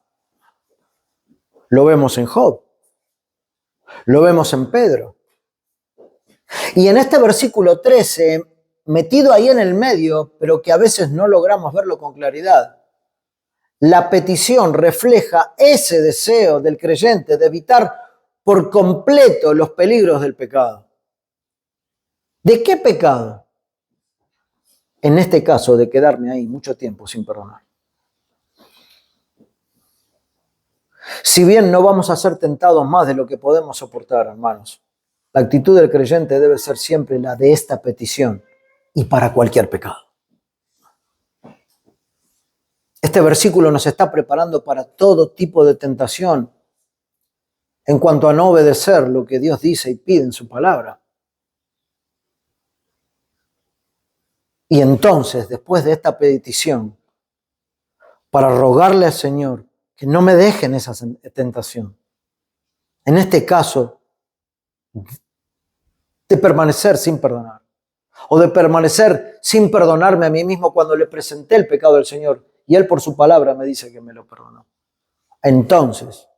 Lo vemos en Job, lo vemos en Pedro. Y en este versículo 13, metido ahí en el medio, pero que a veces no logramos verlo con claridad, la petición refleja ese deseo del creyente de evitar por completo los peligros del pecado. ¿De qué pecado? En este caso, de quedarme ahí mucho tiempo sin perdonar. Si bien no vamos a ser tentados más de lo que podemos soportar, hermanos, la actitud del creyente debe ser siempre la de esta petición y para cualquier pecado. Este versículo nos está preparando para todo tipo de tentación en cuanto a no obedecer lo que Dios dice y pide en su palabra. Y entonces, después de esta petición, para rogarle al Señor que no me deje en esa tentación, en este caso, de permanecer sin perdonar, o de permanecer sin perdonarme a mí mismo cuando le presenté el pecado al Señor, y Él por su palabra me dice que me lo perdonó. Entonces,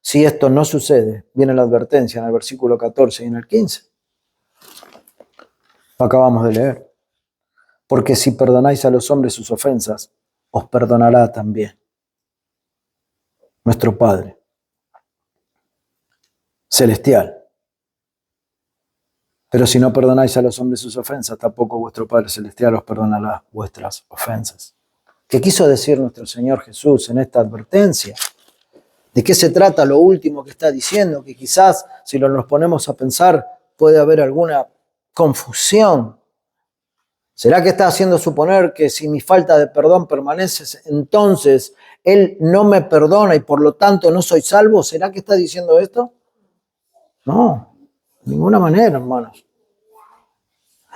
si esto no sucede, viene la advertencia en el versículo 14 y en el 15. Lo acabamos de leer. Porque si perdonáis a los hombres sus ofensas, os perdonará también nuestro Padre celestial. Pero si no perdonáis a los hombres sus ofensas, tampoco vuestro Padre celestial os perdonará vuestras ofensas. ¿Qué quiso decir nuestro Señor Jesús en esta advertencia? ¿De qué se trata lo último que está diciendo? Que quizás, si nos ponemos a pensar, puede haber alguna confusión. ¿Será que está haciendo suponer que si mi falta de perdón permanece, entonces Él no me perdona y por lo tanto no soy salvo? ¿Será que está diciendo esto? No, de ninguna manera, hermanos.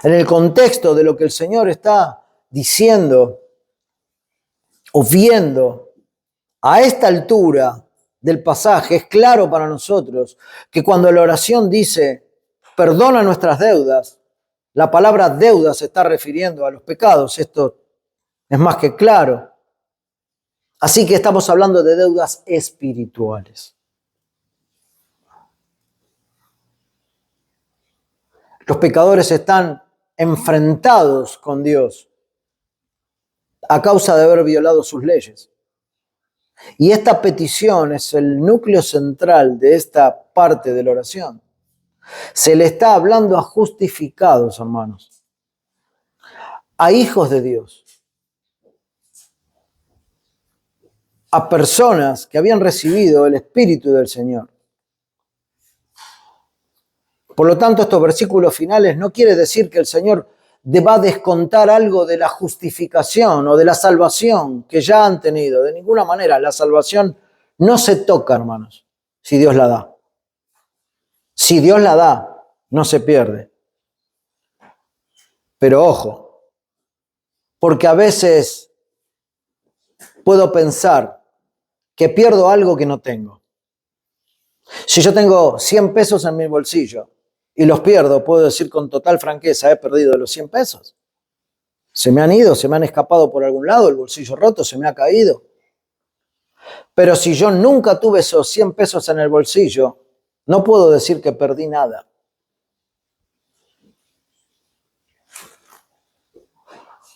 En el contexto de lo que el Señor está diciendo o viendo a esta altura del pasaje, es claro para nosotros que cuando la oración dice perdona nuestras deudas, la palabra deuda se está refiriendo a los pecados. Esto es más que claro. Así que estamos hablando de deudas espirituales. Los pecadores están enfrentados con Dios a causa de haber violado sus leyes. Y esta petición es el núcleo central de esta parte de la oración. Se le está hablando a justificados, hermanos, a hijos de Dios, a personas que habían recibido el Espíritu del Señor. Por lo tanto, estos versículos finales no quiere decir que el Señor va a descontar algo de la justificación o de la salvación que ya han tenido. De ninguna manera, la salvación no se toca, hermanos, si Dios la da. Si Dios la da, no se pierde. Pero ojo, porque a veces puedo pensar que pierdo algo que no tengo. Si yo tengo 100 pesos en mi bolsillo y los pierdo, puedo decir con total franqueza, he perdido los 100 pesos. Se me han ido, se me han escapado por algún lado, el bolsillo roto, se me ha caído. Pero si yo nunca tuve esos 100 pesos en el bolsillo, no puedo decir que perdí nada.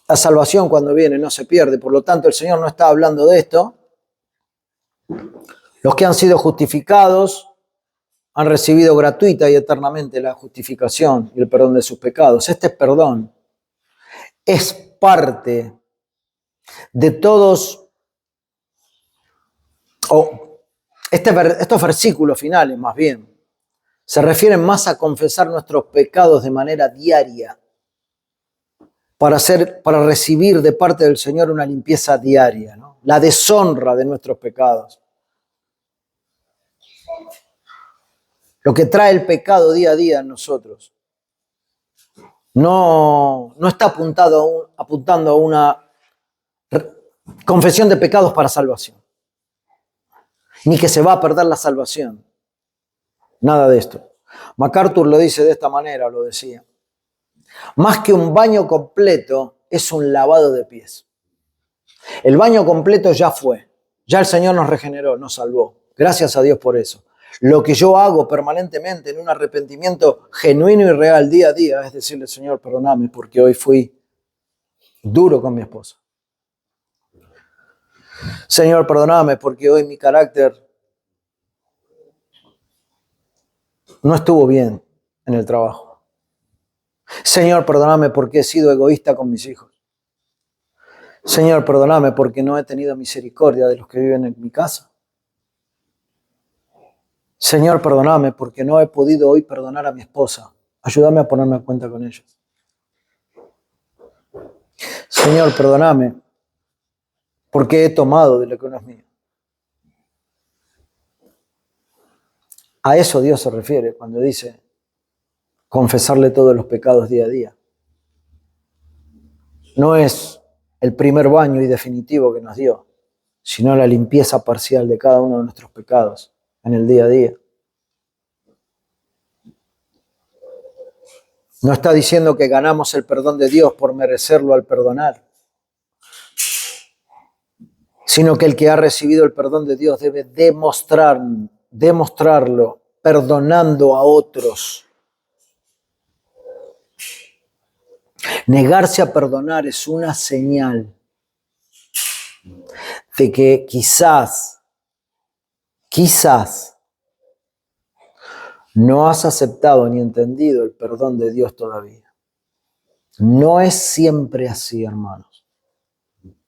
La salvación cuando viene no se pierde, por lo tanto el Señor no está hablando de esto. Los que han sido justificados han recibido gratuita y eternamente la justificación y el perdón de sus pecados. Este perdón es parte de todos, estos versículos finales más bien, se refieren más a confesar nuestros pecados de manera diaria, para recibir de parte del Señor una limpieza diaria, ¿no? La deshonra de nuestros pecados. Lo que trae el pecado día a día en nosotros no está apuntando a una confesión de pecados para salvación, ni que se va a perder la salvación. Nada de esto. MacArthur lo dice de esta manera, lo decía. Más que un baño completo, es un lavado de pies. El baño completo ya fue. Ya el Señor nos regeneró, nos salvó. Gracias a Dios por eso. Lo que yo hago permanentemente en un arrepentimiento genuino y real día a día es decirle, Señor, perdóname porque hoy fui duro con mi esposa. Señor, perdóname porque hoy mi carácter no estuvo bien en el trabajo. Señor, perdóname porque he sido egoísta con mis hijos. Señor, perdóname porque no he tenido misericordia de los que viven en mi casa. Señor, perdóname porque no he podido hoy perdonar a mi esposa. Ayúdame a ponerme a cuenta con ellos. Señor, perdóname porque he tomado de lo que no es mío. A eso Dios se refiere cuando dice confesarle todos los pecados día a día. No es el primer baño y definitivo que nos dio, sino la limpieza parcial de cada uno de nuestros pecados en el día a día. No está diciendo que ganamos el perdón de Dios por merecerlo al perdonar, sino que el que ha recibido el perdón de Dios debe demostrarlo perdonando a otros. Negarse a perdonar es una señal de que quizás no has aceptado ni entendido el perdón de Dios todavía. No es siempre así, hermanos,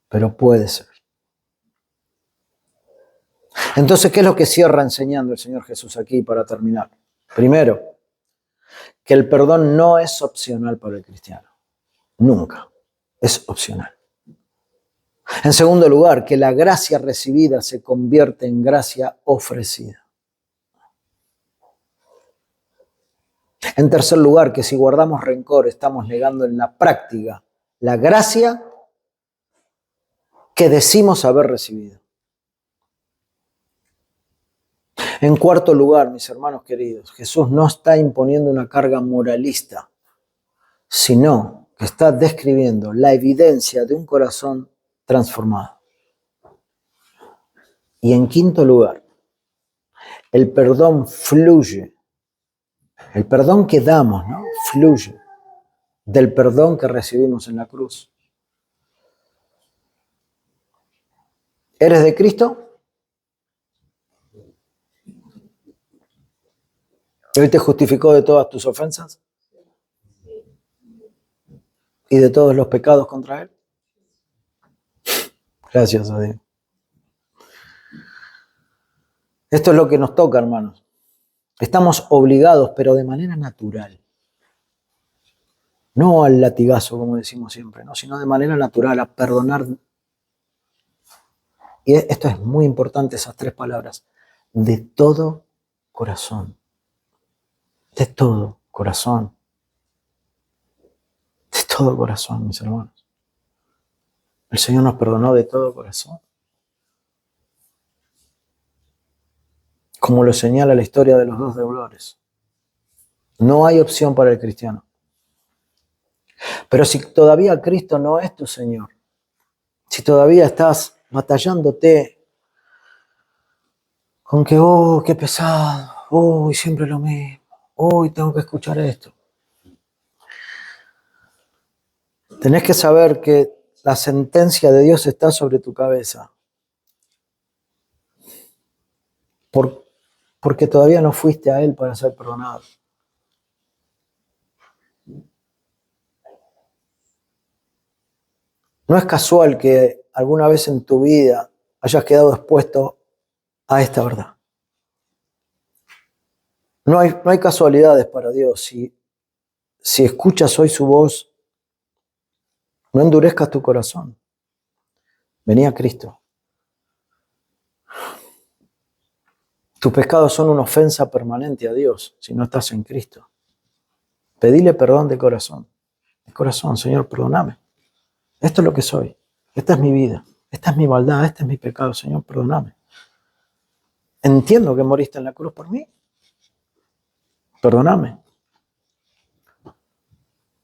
pero puede ser. Entonces, ¿qué es lo que cierra enseñando el Señor Jesús aquí para terminar? Primero, que el perdón no es opcional para el cristiano. Nunca es opcional. En segundo lugar, que la gracia recibida se convierte en gracia ofrecida. En tercer lugar, que si guardamos rencor estamos negando en la práctica la gracia que decimos haber recibido. En cuarto lugar, mis hermanos queridos, Jesús no está imponiendo una carga moralista, sino que está describiendo la evidencia de un corazón transformado. Y en quinto lugar, el perdón fluye. El perdón que damos, ¿no? Fluye del perdón que recibimos en la cruz. ¿Eres de Cristo? ¿Él te justificó de todas tus ofensas? ¿Y de todos los pecados contra Él? Gracias a Dios. Esto es lo que nos toca, hermanos. Estamos obligados, pero de manera natural. No al latigazo, como decimos siempre, ¿no? Sino de manera natural, a perdonar. Y esto es muy importante, esas tres palabras. De todo corazón. De todo corazón. De todo corazón, mis hermanos. El Señor nos perdonó de todo corazón. Como lo señala la historia de los dos deudores. No hay opción para el cristiano. Pero si todavía Cristo no es tu Señor, si todavía estás batallándote con que, oh, qué pesado, oh, siempre lo mismo, hoy tengo que escuchar esto. Tenés que saber que la sentencia de Dios está sobre tu cabeza. Porque todavía no fuiste a Él para ser perdonado. No es casual que alguna vez en tu vida hayas quedado expuesto a esta verdad. No hay casualidades para Dios. Si escuchas hoy su voz, no endurezcas tu corazón. Vení a Cristo. Tus pecados son una ofensa permanente a Dios si no estás en Cristo. Pedile perdón de corazón. corazón, Señor, perdóname. Esto es lo que soy. Esta es mi vida. Esta es mi maldad. Este es mi pecado, Señor, perdóname. Entiendo que moriste en la cruz por mí. Perdóname.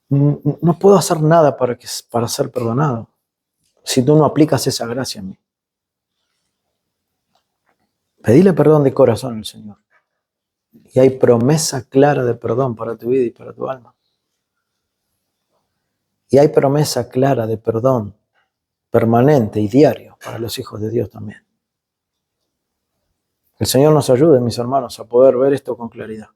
No puedo hacer nada para ser perdonado si tú no aplicas esa gracia en mí. Pedile perdón de corazón al Señor. Y hay promesa clara de perdón para tu vida y para tu alma. Y hay promesa clara de perdón permanente y diario para los hijos de Dios también. El Señor nos ayude, mis hermanos, a poder ver esto con claridad.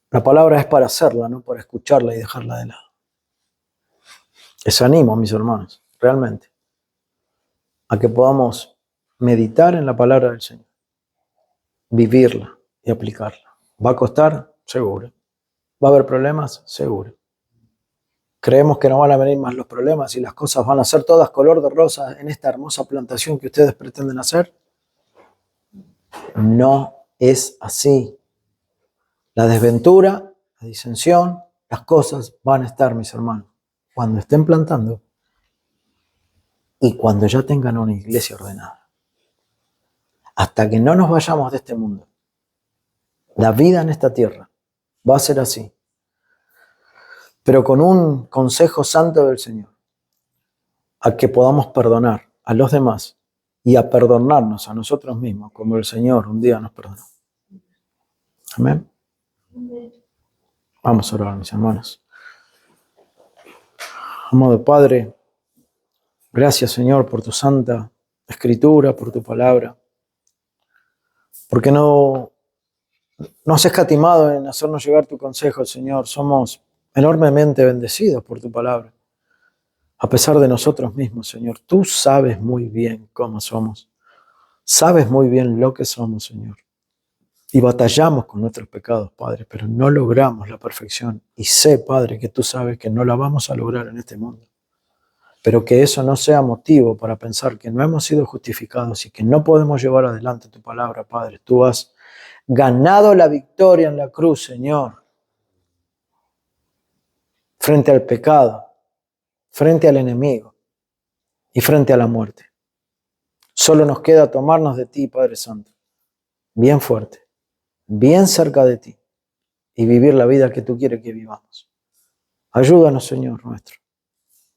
La palabra es para hacerla, no para escucharla y dejarla de lado. Les animo, mis hermanos, realmente, a que podamos meditar en la palabra del Señor, vivirla y aplicarla. ¿Va a costar? Seguro. ¿Va a haber problemas? Seguro. ¿Creemos que no van a venir más los problemas y las cosas van a ser todas color de rosa en esta hermosa plantación que ustedes pretenden hacer? No es así. La desventura, la disensión, las cosas van a estar, mis hermanos, cuando estén plantando y cuando ya tengan una iglesia ordenada. Hasta que no nos vayamos de este mundo, la vida en esta tierra va a ser así. Pero con un consejo santo del Señor, a que podamos perdonar a los demás y a perdonarnos a nosotros mismos, como el Señor un día nos perdonó. Amén. Vamos a orar, mis hermanos. Amado Padre, gracias, Señor, por tu santa escritura, por tu palabra, porque no has escatimado en hacernos llegar tu consejo, Señor. Somos enormemente bendecidos por tu palabra. A pesar de nosotros mismos, Señor, tú sabes muy bien cómo somos. Sabes muy bien lo que somos, Señor. Y batallamos con nuestros pecados, Padre, pero no logramos la perfección. Y sé, Padre, que tú sabes que no la vamos a lograr en este mundo. Pero que eso no sea motivo para pensar que no hemos sido justificados y que no podemos llevar adelante tu palabra, Padre. Tú has ganado la victoria en la cruz, Señor, frente al pecado, frente al enemigo y frente a la muerte. Solo nos queda tomarnos de ti, Padre Santo, bien fuerte, bien cerca de ti y vivir la vida que tú quieres que vivamos. Ayúdanos, Señor nuestro.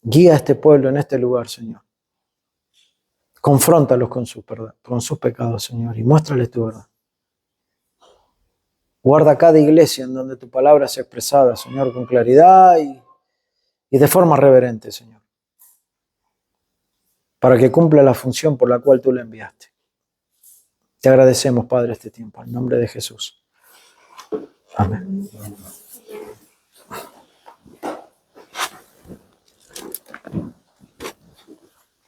Guía a este pueblo en este lugar, Señor. Confróntalos con sus pecados, Señor, y muéstrales tu verdad. Guarda cada iglesia en donde tu palabra sea expresada, Señor, con claridad y de forma reverente, Señor, para que cumpla la función por la cual tú la enviaste. Te agradecemos, Padre, este tiempo, en nombre de Jesús. Amén.